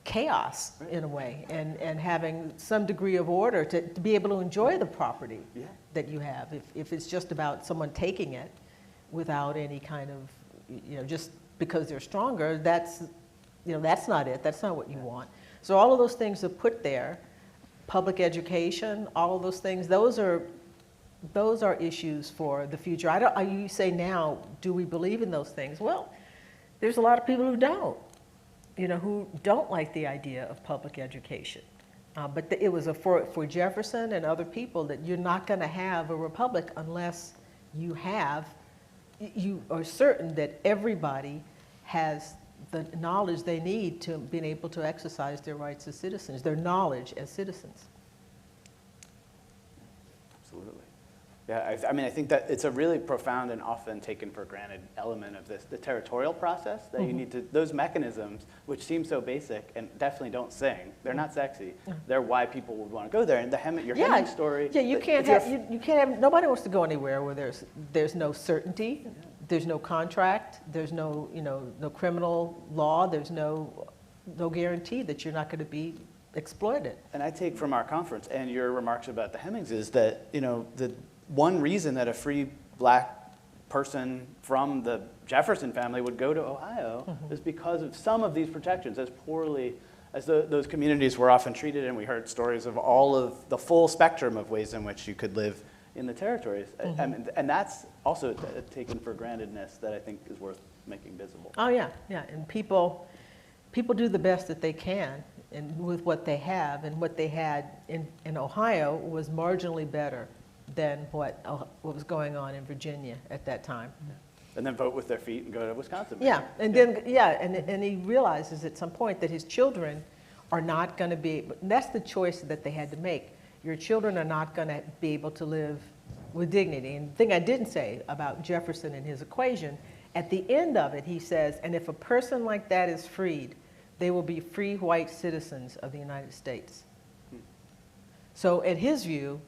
chaos in a way, and having some degree of order to be able to enjoy the property that you have. If it's just about someone taking it without any kind of, you know, just because they're stronger, that's not it. That's not what you want. So all of those things are put there. Public education, all of those things, those are issues for the future. You say now, do we believe in those things? Well, there's a lot of people who don't, who don't like the idea of public education. But it was for Jefferson and other people that you're not going to have a republic unless you are certain that everybody has the knowledge they need to be able to exercise their rights as citizens, their knowledge as citizens. Absolutely. Yeah, I think that it's a really profound and often taken for granted element of this, the territorial process, that you need to, those mechanisms, which seem so basic and definitely don't sing, they're not sexy, they're why people would want to go there. And your Hemings story. Yeah, you can't have, nobody wants to go anywhere where there's no certainty, there's no contract, there's no, no criminal law, there's no guarantee that you're not going to be exploited. And I take from our conference and your remarks about the Hemings is that, the one reason that a free black person from the Jefferson family would go to Ohio is because of some of these protections, as poorly as those communities were often treated. And we heard stories of all of the full spectrum of ways in which you could live in the territories. And that's also a taken for grantedness that I think is worth making visible. Oh yeah, yeah, and people do the best that they can with what they have, and what they had in Ohio was marginally better than what was going on in Virginia at that time. And then vote with their feet and go to Wisconsin. Yeah, and then and he realizes at some point that his children are not going to be. That's the choice that they had to make. Your children are not going to be able to live with dignity. And the thing I didn't say about Jefferson and his equation, at the end of it, he says, and if a person like that is freed, they will be free white citizens of the United States. So in his view,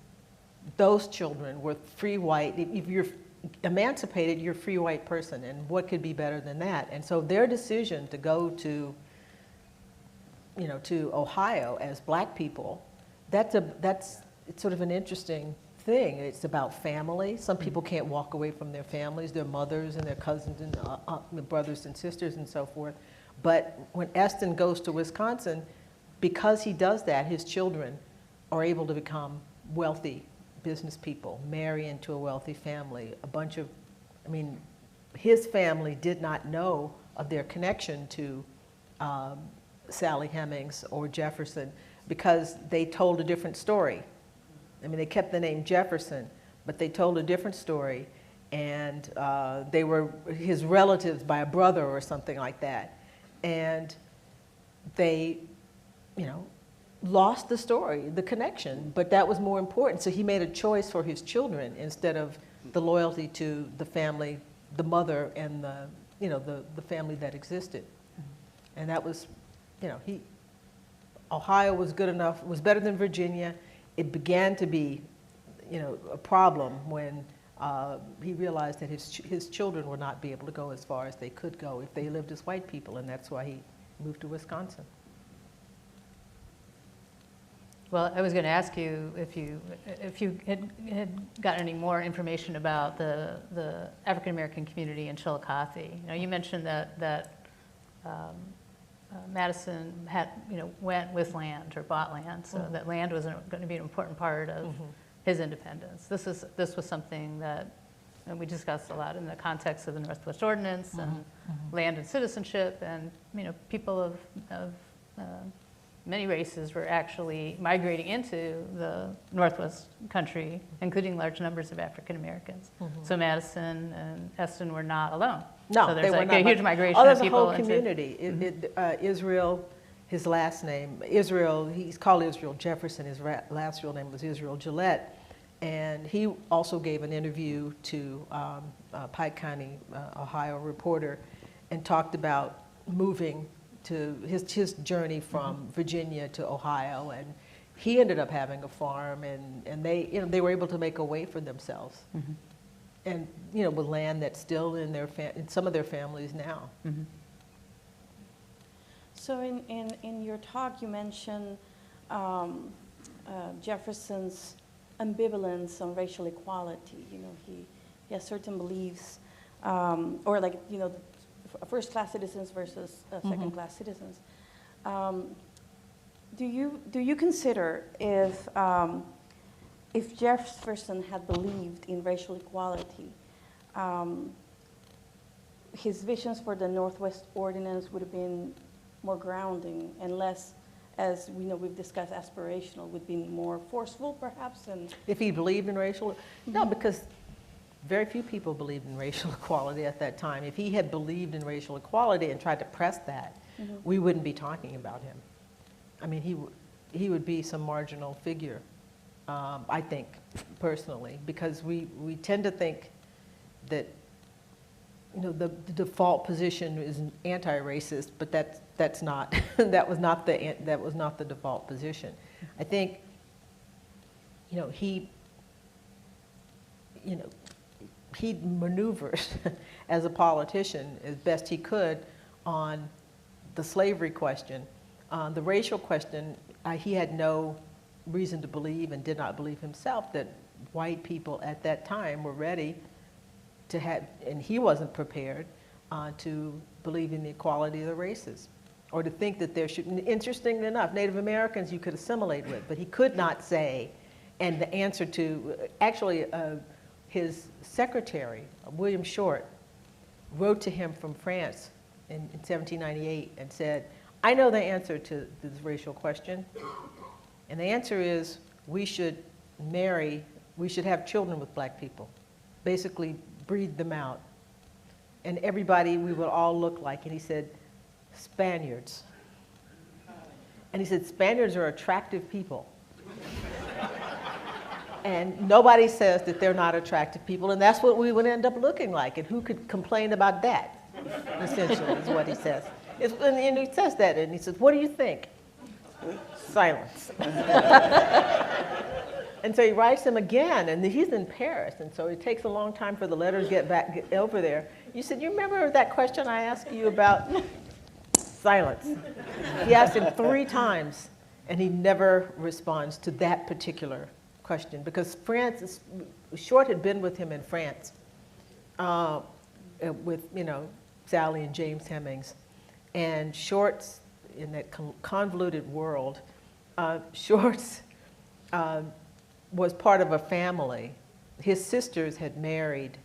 those children were free white. If you're emancipated, you're a free white person, and what could be better than that? And so their decision to go to Ohio as black people, it's sort of an interesting thing. It's about family. Some people can't walk away from their families, their mothers and their cousins and brothers and sisters and so forth. But when Eston goes to Wisconsin, because he does that, his children are able to become wealthy business people, marry into a wealthy family. His family did not know of their connection to Sally Hemings or Jefferson because they told a different story. They kept the name Jefferson, but they told a different story, and they were his relatives by a brother or something like that. And they, lost the story, the connection, but that was more important. So he made a choice for his children instead of the loyalty to the family, the mother and the family that existed. And that was, Ohio was good enough, was better than Virginia. It began to be, a problem when he realized that his children would not be able to go as far as they could go if they lived as white people, and that's why he moved to Wisconsin. Well, I was going to ask you if you had gotten any more information about the African American community in Chillicothe. You mentioned that Madison had went with land or bought land, so that land was going to be an important part of his independence. This was something that we discussed a lot in the context of the Northwest Ordinance and land and citizenship, and people of many races were actually migrating into the Northwest country, including large numbers of African Americans. So Madison and Eston were not alone. No, so there's they were not. A huge migration of people. There's a whole community. Israel, his last name, Israel, he's called Israel Jefferson. His last real name was Israel Gillette. And he also gave an interview to Pike County, Ohio Reporter, and talked about moving to his journey from Virginia to Ohio, and he ended up having a farm, and they were able to make a way for themselves, and with land that's still in in some of their families now. So in your talk, you mentioned Jefferson's ambivalence on racial equality. He has certain beliefs, first-class citizens versus second-class citizens. Do you consider if Jefferson had believed in racial equality, his visions for the Northwest Ordinance would have been more grounding and less, as we know we've discussed, aspirational, would be more forceful perhaps? And If he believed in racial, no, because very few people believed in racial equality at that time. If he had believed in racial equality and tried to press that, we wouldn't be talking about him. I mean, he would be some marginal figure, I think, personally, because we tend to think that, you know, the default position is anti-racist, but that's not that was not the default position. I think, you know, he maneuvered as a politician as best he could on the slavery question. The racial question, he had no reason to believe and did not believe himself that white people at that time were ready to have, and he wasn't prepared to believe in the equality of the races, or to think that there should, interestingly enough, Native Americans you could assimilate with, but he could not say, and the answer to, actually his secretary, William Short, wrote to him from France in 1798 and said, I know the answer to this racial question, and the answer is we should have children with black people, basically breed them out, and everybody we would all look like, and he said, Spaniards. And he said, Spaniards are attractive people. And nobody says that they're not attractive people, and that's what we would end up looking like, and who could complain about that, essentially, is what he says. And he says that, and he says, what do you think? Silence. And so he writes him again, and he's in Paris, and so it takes a long time for the letter to get over there. You said, you remember that question I asked you about? Silence. He asked him 3 times, and he never responds to that particular question, because Short had been with him in France, with, you know, Sally and James Hemings, and Short's, in that convoluted world, Short's was part of a family. His sisters had married,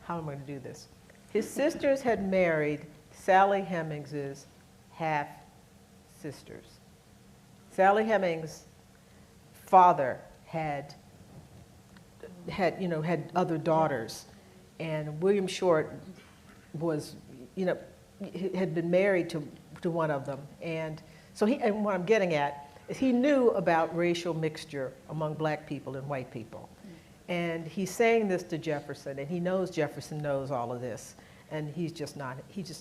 how am I going to do this? His sisters had married Sally Hemings's half-sisters. Sally Hemings' father had other daughters, and William Short was, you know, had been married to one of them, and so and what I'm getting at is he knew about racial mixture among black people and white people, and he's saying this to Jefferson, and he knows Jefferson knows all of this, and he just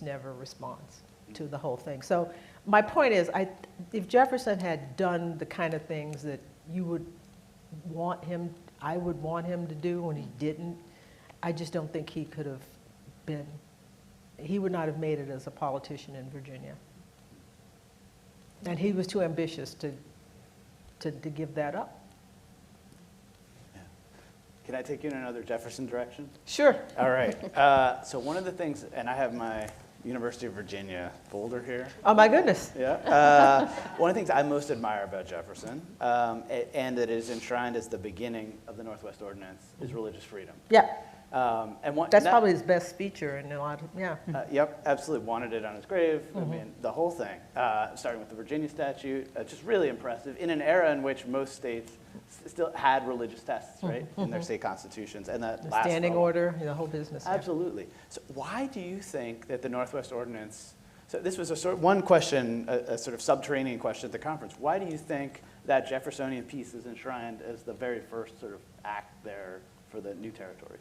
never responds to the whole thing. So my point is, if Jefferson had done the kind of things that I would want him to do when he didn't, I just don't think he could have been, he would not have made it as a politician in Virginia. And he was too ambitious to give that up. Yeah. Can I take you in another Jefferson direction? Sure. All right. So one of the things, and I have my University of Virginia folder here. Oh my goodness. Yeah. One of the things I most admire about Jefferson, and that is enshrined as the beginning of the Northwest Ordinance, is religious freedom. Yeah. That's probably his best feature in a lot of, yeah. Yep, absolutely. Wanted it on his grave. I mean, the whole thing, starting with the Virginia statute, just really impressive in an era in which most states still had religious tests, right, in their state constitutions, and that The lasts standing for a while. order, the whole business. Yeah. Absolutely. So why do you think that the Northwest Ordinance, so this was one question, a sort of subterranean question at the conference. Why do you think that Jeffersonian piece is enshrined as the very first sort of act there for the new territories?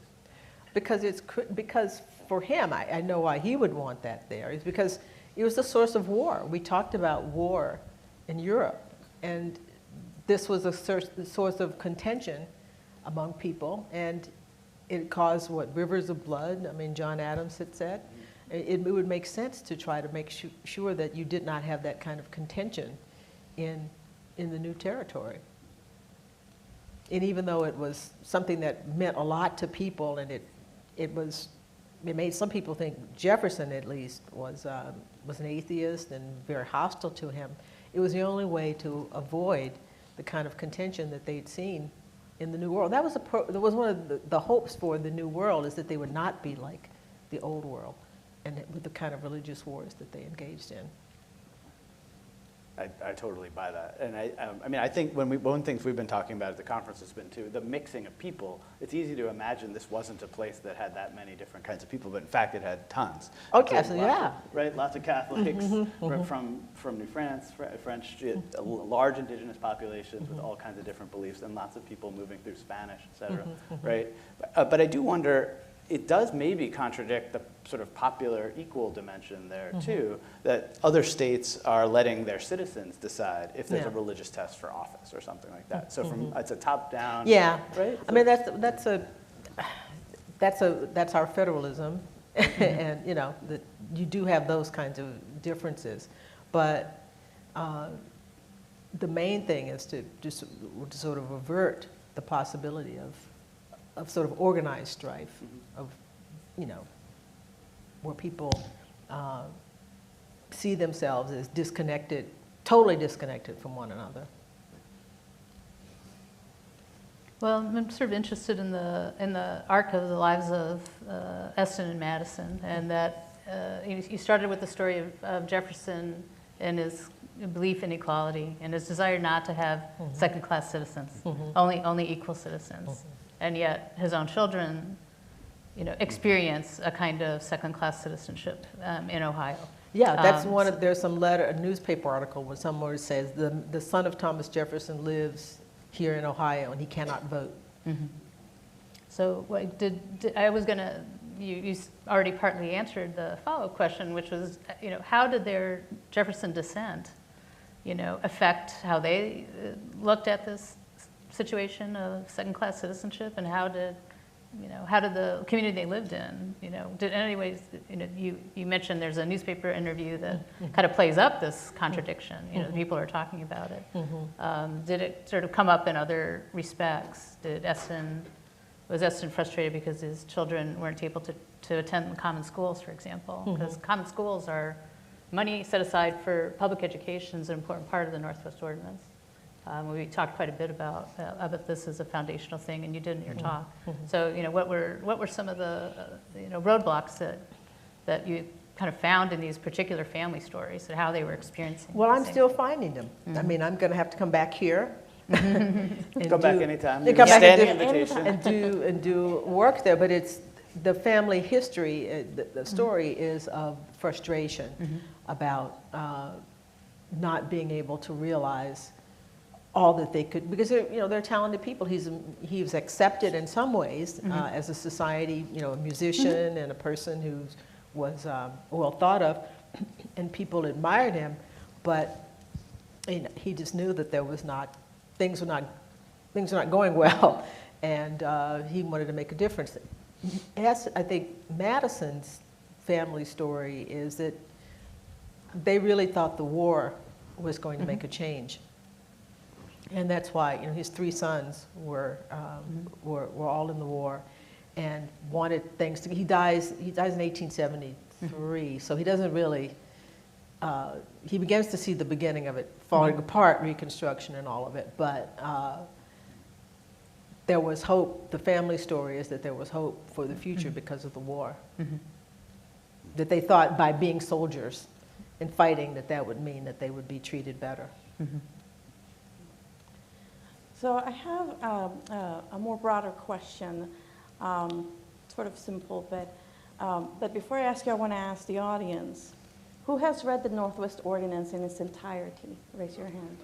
Because for him, I know why he would want that there, is because it was a source of war. We talked about war in Europe, and this was a source of contention among people, and it caused, what, rivers of blood? I mean, John Adams had said. It would make sense to try to make sure that you did not have that kind of contention in the new territory. And even though it was something that meant a lot to people, and it made some people think Jefferson, at least, was an atheist and very hostile to him. It was the only way to avoid the kind of contention that they'd seen in the New World. That was one of the hopes for the New World, is that they would not be like the Old World, and with the kind of religious wars that they engaged in. I totally buy that. And I mean, I think one of the things we've been talking about at the conference has been, too, the mixing of people. It's easy to imagine this wasn't a place that had that many different kinds of people, but in fact, it had tons. Okay, so yeah. Right, lots of Catholics from New France, French, large indigenous populations with all kinds of different beliefs, and lots of people moving through Spanish, et cetera, right? But I do wonder, it does maybe contradict the sort of popular equal dimension there, too, that other states are letting their citizens decide if there's a religious test for office or something like that. So it's a top-down, right? I mean, that's our federalism, and that you do have those kinds of differences, but the main thing is to just sort of avert the possibility of sort of organized strife, of, where people see themselves as disconnected, totally disconnected from one another. Well, I'm sort of interested in the arc of the lives of Eston and Madison, and that you started with the story of Jefferson and his belief in equality and his desire not to have second-class citizens, only equal citizens. And yet his own children, experience a kind of second-class citizenship in Ohio. Yeah, that's there's a newspaper article where someone says the son of Thomas Jefferson lives here in Ohio and he cannot vote. So I was gonna, you already partly answered the follow-up question, which was, how did their Jefferson descent, affect how they looked at this situation of second-class citizenship, and how did the community they lived in, did anyways, you mentioned there's a newspaper interview that kind of plays up this contradiction, people are talking about it. Did it sort of come up in other respects? Was Eston frustrated because his children weren't able to attend common schools, for example? Because common schools are money set aside for public education is an important part of the Northwest Ordinance. We talked quite a bit about this as a foundational thing, and you did in your talk. So, what were some of the roadblocks that you kind of found in these particular family stories, and how they were experiencing? Well, I'm still finding them. I mean, I'm going to have to come back here. Come back anytime. Come back Standing invitation. and do work there. But it's the family history. The story is of frustration about not being able to realize all that they could, because they're talented people. He was accepted in some ways as a society, a musician and a person who was well thought of, and people admired him, but he just knew that things were not going well, and he wanted to make a difference. I think Madison's family story is that they really thought the war was going to make a change. And that's why his three sons were all in the war, and wanted things to. He dies in 1873, so he doesn't really. He begins to see the beginning of it falling apart, Reconstruction and all of it. But there was hope. The family story is that there was hope for the future because of the war. That they thought by being soldiers and fighting that would mean that they would be treated better. So I have a more broader question, sort of simple, but before I ask you, I want to ask the audience, who has read the Northwest Ordinance in its entirety? Raise your hand.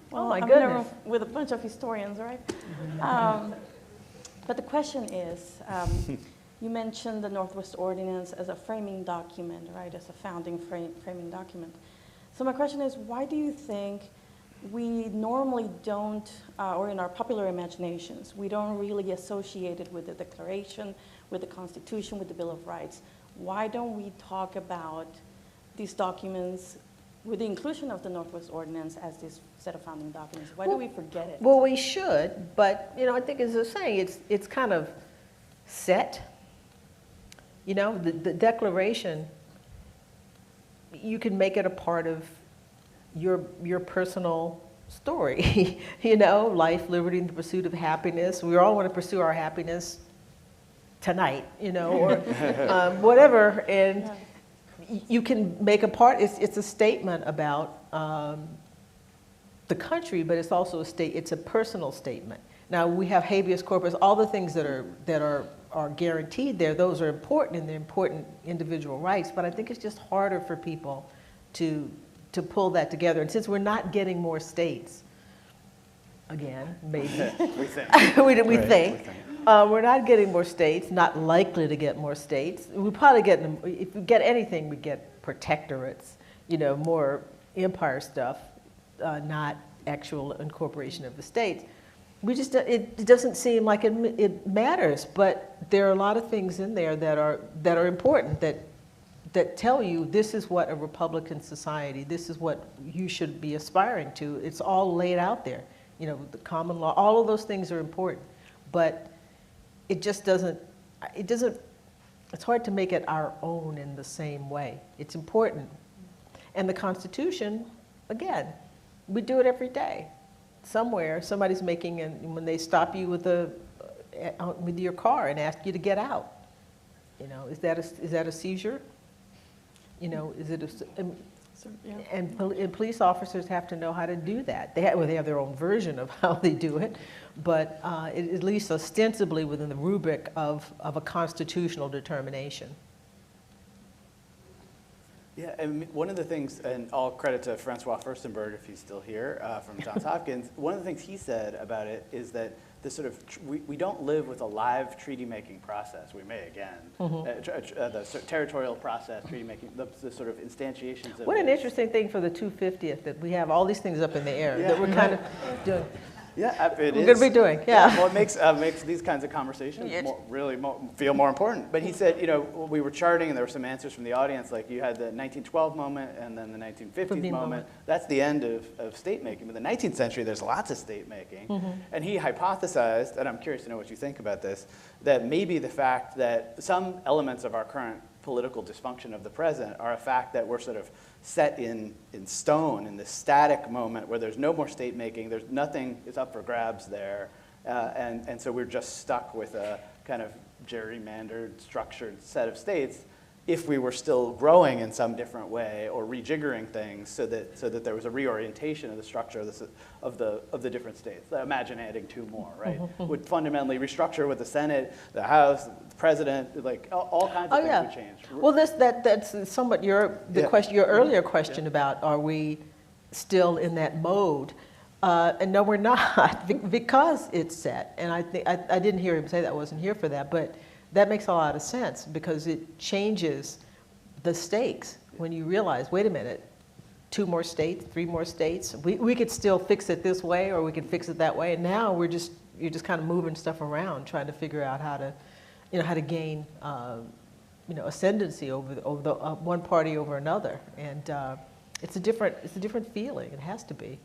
Well, oh my I'm goodness. with a bunch of historians, right? But the question is, you mentioned the Northwest Ordinance as a framing document, right, as a founding framing document. So my question is, why do you think we normally don't, or in our popular imaginations, we don't really associate it with the Declaration, with the Constitution, with the Bill of Rights? Why don't we talk about these documents with the inclusion of the Northwest Ordinance as this set of founding documents? Why do we forget it? Well, we should, but I think as I was saying, it's kind of set You know, the Declaration, you can make it a part of your personal story. You know, life, liberty, and the pursuit of happiness. We all want to pursue our happiness tonight, you know, or whatever. And you can make a part. It's a statement about the country, but it's also it's a personal statement. Now we have habeas corpus, all the things that are guaranteed there. Those are important, and they're important individual rights. But I think it's just harder for people to pull that together. And since we're not getting more states, again, maybe We think. we think. We're not getting more states. Not likely to get more states. We probably get, if we get anything, we get protectorates. You know, more empire stuff, not actual incorporation of the states. We just, it doesn't seem like it matters, but there are a lot of things in there that are important, that tell you this is what a Republican society, this is what you should be aspiring to. It's all laid out there. You know, the common law, all of those things are important, but it just doesn't, it's hard to make it our own in the same way. It's important. And the Constitution, again, we do it every day. Somewhere, somebody's making, and when they stop you with your car and ask you to get out, you know, is that a seizure? You know, is it and police officers have to know how to do that. They have their own version of how they do it, but at least ostensibly within the rubric of a constitutional determination. Yeah, and one of the things, and all credit to Francois Furstenberg if he's still here from Johns Hopkins, one of the things he said about it is that the sort of, we don't live with a live treaty-making process. We may again. The territorial process, treaty-making, the sort of instantiations of What an interesting thing for the 250th, that we have all these things up in the air that we're kind of doing. Yeah, it is. We're going to be doing, yeah. Well, it makes these kinds of conversations feel more important. But he said, you know, we were charting, and there were some answers from the audience, like you had the 1912 moment and then the 1950s moment. That's the end of state making. But in the 19th century, there's lots of state making. And he hypothesized, and I'm curious to know what you think about this, that maybe the fact that some elements of our current political dysfunction of the present are a fact that we're sort of set in stone in this static moment where there's no more state making, there's nothing is up for grabs there, and so we're just stuck with a kind of gerrymandered, structured set of states if we were still growing in some different way or rejiggering things so that there was a reorientation of the structure of the different states. Imagine adding two more, right? Would fundamentally restructure with the Senate, the House, the President, like all kinds of things would change. Well, that's somewhat your earlier question about, are we still in that mode? And no, we're not, because it's set. And I think I didn't hear him say that. I wasn't here for that, but that makes a lot of sense because it changes the stakes when you realize, wait a minute, 2 more states, 3 more states. We could still fix it this way, or we could fix it that way. And now you're just kind of moving stuff around, trying to figure out how to gain ascendancy over the one party over another. And it's a different feeling. It has to be.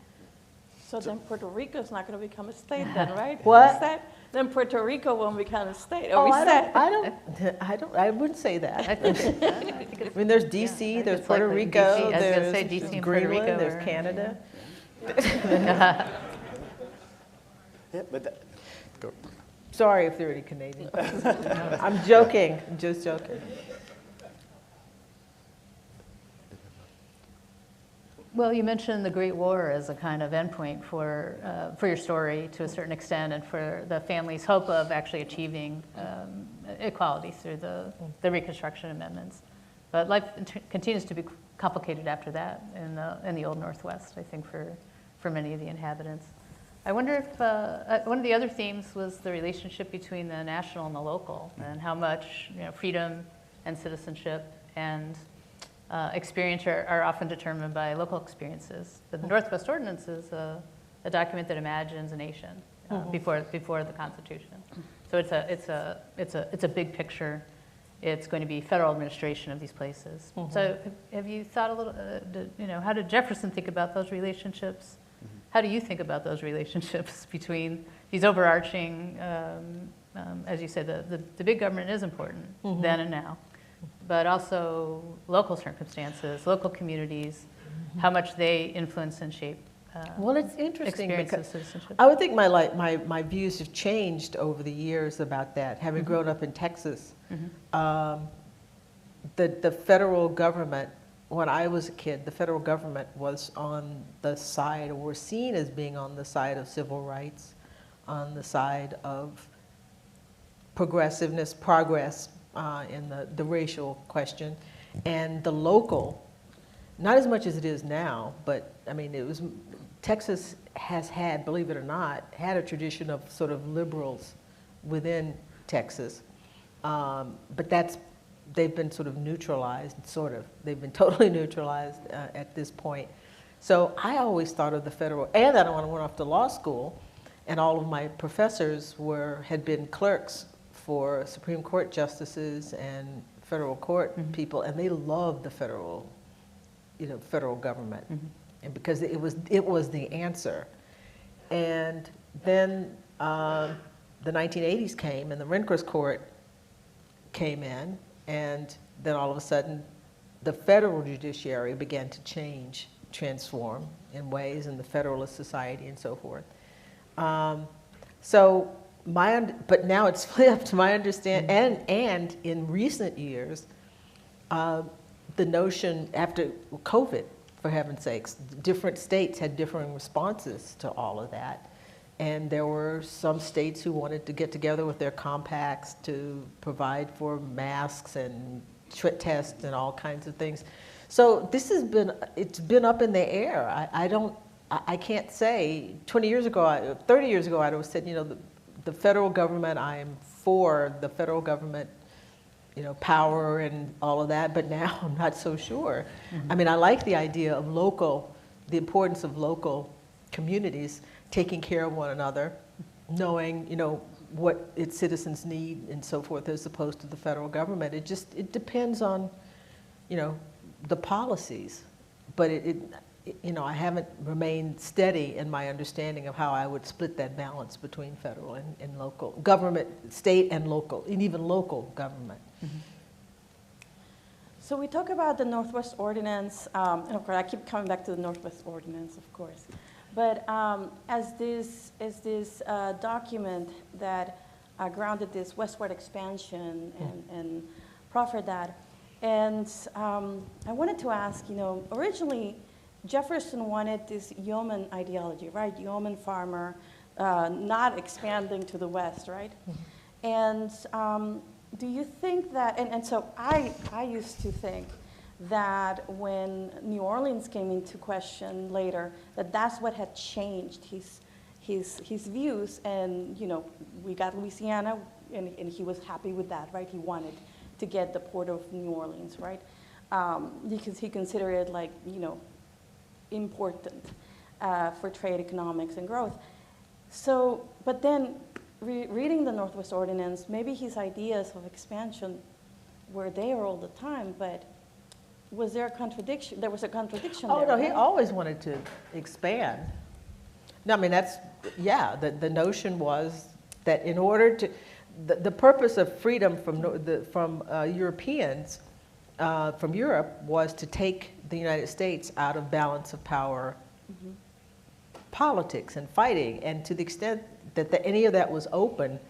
So then Puerto Rico is not going to become a state then, right? What? Then Puerto Rico won't become a state. I wouldn't say that. I mean, there's D.C., there's Puerto Rico, there's Greenland, there's Canada. Sorry if there are any Canadians. I'm joking. I'm just joking. Well, you mentioned the Great War as a kind of endpoint for your story to a certain extent, and for the family's hope of actually achieving equality through the Reconstruction amendments. But life continues to be complicated after that in the Old Northwest, I think, for many of the inhabitants. I wonder if one of the other themes was the relationship between the national and the local, and how much freedom and citizenship and experience are often determined by local experiences. But the Northwest Ordinance is a document that imagines a nation before the Constitution. So it's a big picture. It's going to be federal administration of these places. So have you thought a little? How did Jefferson think about those relationships? How do you think about those relationships between these overarching? As you said, the big government is important then and now. but also local circumstances, local communities, how much they influence and shape Well, it's interesting experience because of citizenship. I would think my views have changed over the years about that. Having grown up in Texas, the federal government, when I was a kid, the federal government was on the side, or were seen as being on the side of civil rights, on the side of progressiveness, progress in the racial question, and the local, not as much as it is now, but I mean, it was, Texas has had, believe it or not, had a tradition of sort of liberals within Texas, but they've been sort of neutralized, they've been totally neutralized at this point. So I always thought of the federal, and then when I went off to law school, and all of my professors had been clerks for Supreme Court justices and federal court people, and they loved the federal government, and because it was the answer. And then the 1980s came, and the Rehnquist Court came in, and then all of a sudden, the federal judiciary began to change, transform in ways in the Federalist Society and so forth. But now it's flipped. My understanding, and in recent years, the notion after COVID, for heaven's sakes, different states had differing responses to all of that. And there were some states who wanted to get together with their compacts to provide for masks and tests and all kinds of things. So it's been up in the air. I can't say, 30 years ago, I would have said, the federal government, I am for the federal government, power and all of that, but now I'm not so sure. I mean, I like the idea of the importance of local communities taking care of one another, knowing, what its citizens need and so forth, as opposed to the federal government. It depends on, the policies, but I haven't remained steady in my understanding of how I would split that balance between federal and local government, state and local, and even local government. So we talk about the Northwest Ordinance, and of course I keep coming back to the Northwest Ordinance, of course. But as this document that grounded this westward expansion and proffered that, and I wanted to ask, originally Jefferson wanted this yeoman ideology, right? Yeoman farmer, not expanding to the west, right? And do you think that, and so I used to think that when New Orleans came into question later, that's what had changed his views, and we got Louisiana, and he was happy with that, right? He wanted to get the port of New Orleans, right? Because he considered it like important for trade, economics, and growth. So, but then reading the Northwest Ordinance, maybe his ideas of expansion were there all the time, but was there a contradiction? There was a contradiction there. Oh, no, right? he always wanted to expand. No, I mean, the notion was that in order to, the purpose of freedom from Europeans, from Europe, was to take the United States out of balance of power politics and fighting. And to the extent that any of that was open,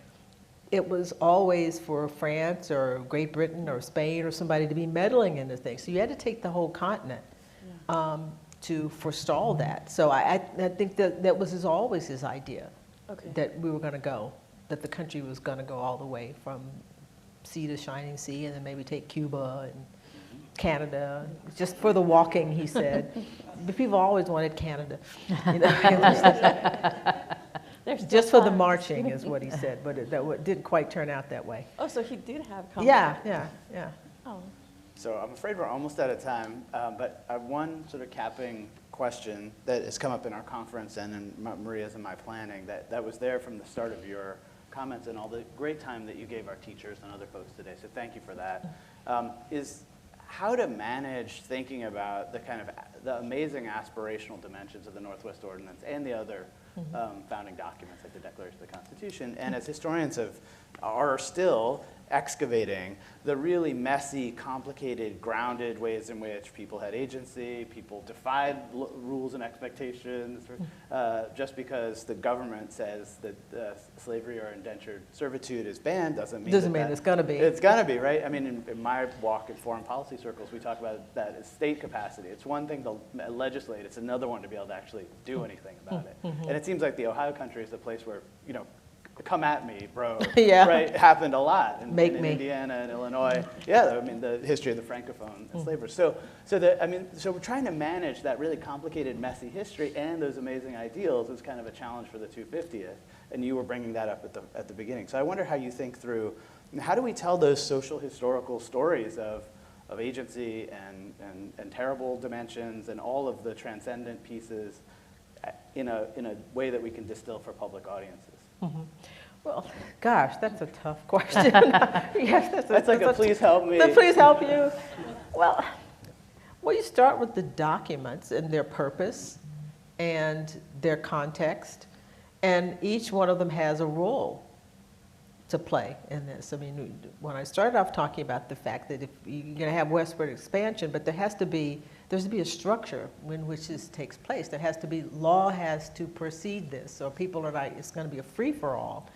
it was always for France or Great Britain or Spain or somebody to be meddling into things. So you had to take the whole continent to forestall that. So I think that was always his idea, that we were going to go, that the country was going to go all the way from sea to shining sea, and then maybe take Cuba and Canada, just for the walking, he said. But people always wanted Canada. Just for the marching is what he said, but that didn't quite turn out that way. Oh, so he did have confidence. Yeah. Oh. So I'm afraid we're almost out of time, but I have one sort of capping question that has come up in our conference and in Maria's and my planning that was there from the start of your comments and all the great time that you gave our teachers and other folks today, so thank you for that. Is how to manage thinking about the amazing aspirational dimensions of the Northwest Ordinance and the other founding documents like the Declaration of the Constitution, and as historians are still, excavating the really messy, complicated, grounded ways in which people had agency, people defied rules and expectations, just because the government says that slavery or indentured servitude is banned doesn't mean it's going to be. It's going to be, right? I mean, in my walk in foreign policy circles, we talk about that as state capacity. It's one thing to legislate, it's another one to be able to actually do anything about it. And it seems like the Ohio country is the place where, you know, come at me, bro. Yeah. Right? It happened a lot in Me. Indiana and Illinois. Yeah, I mean, the history of the Francophone enslavers. So we're trying to manage that really complicated, messy history and those amazing ideals is kind of a challenge for the 250th. And you were bringing that up at the beginning. So I wonder how you think through, how do we tell those social historical stories of agency and terrible dimensions and all of the transcendent pieces in a way that we can distill for public audiences? Well, gosh, that's a tough question. Yes, that's like a please help me. Please help you. Well, you start with the documents and their purpose and their context, and each one of them has a role to play in this. I mean, when I started off talking about the fact that if you're going to have westward expansion, but there has to be a structure in which this takes place. There has to be, law has to precede this, or people are not, it's going to be a free-for-all.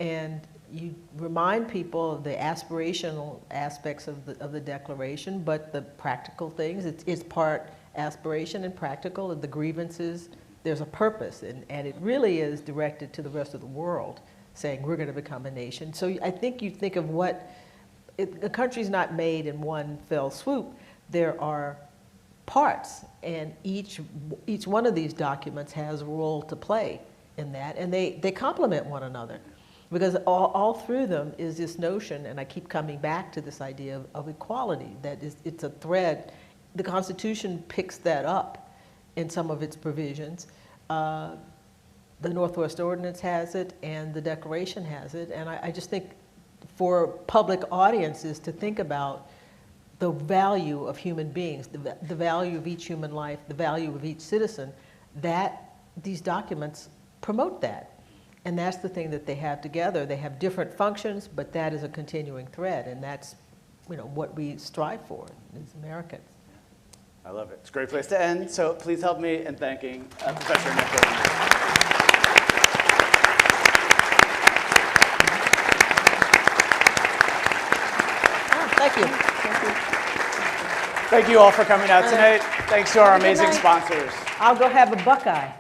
And you remind people of the aspirational aspects of the Declaration, but the practical things, it's part aspiration and practical, and the grievances, there's a purpose, and it really is directed to the rest of the world, saying we're going to become a nation. So I think you think of the country's not made in one fell swoop. There are parts, and each one of these documents has a role to play in that, and they complement one another, because all through them is this notion, and I keep coming back to this idea of equality, that it's a thread. The Constitution picks that up in some of its provisions. The Northwest Ordinance has it, and the Declaration has it, and I just think for public audiences to think about the value of human beings, the value of each human life, the value of each citizen, that these documents promote that. And that's the thing that they have together. They have different functions, but that is a continuing thread, and that's, you know, what we strive for as Americans. I love it. It's a great place to end. So please help me in thanking Professor Annette Gordon-Reed. Thank you. Thank you all for coming out tonight. Thanks to our amazing sponsors. I'll go have a Buckeye.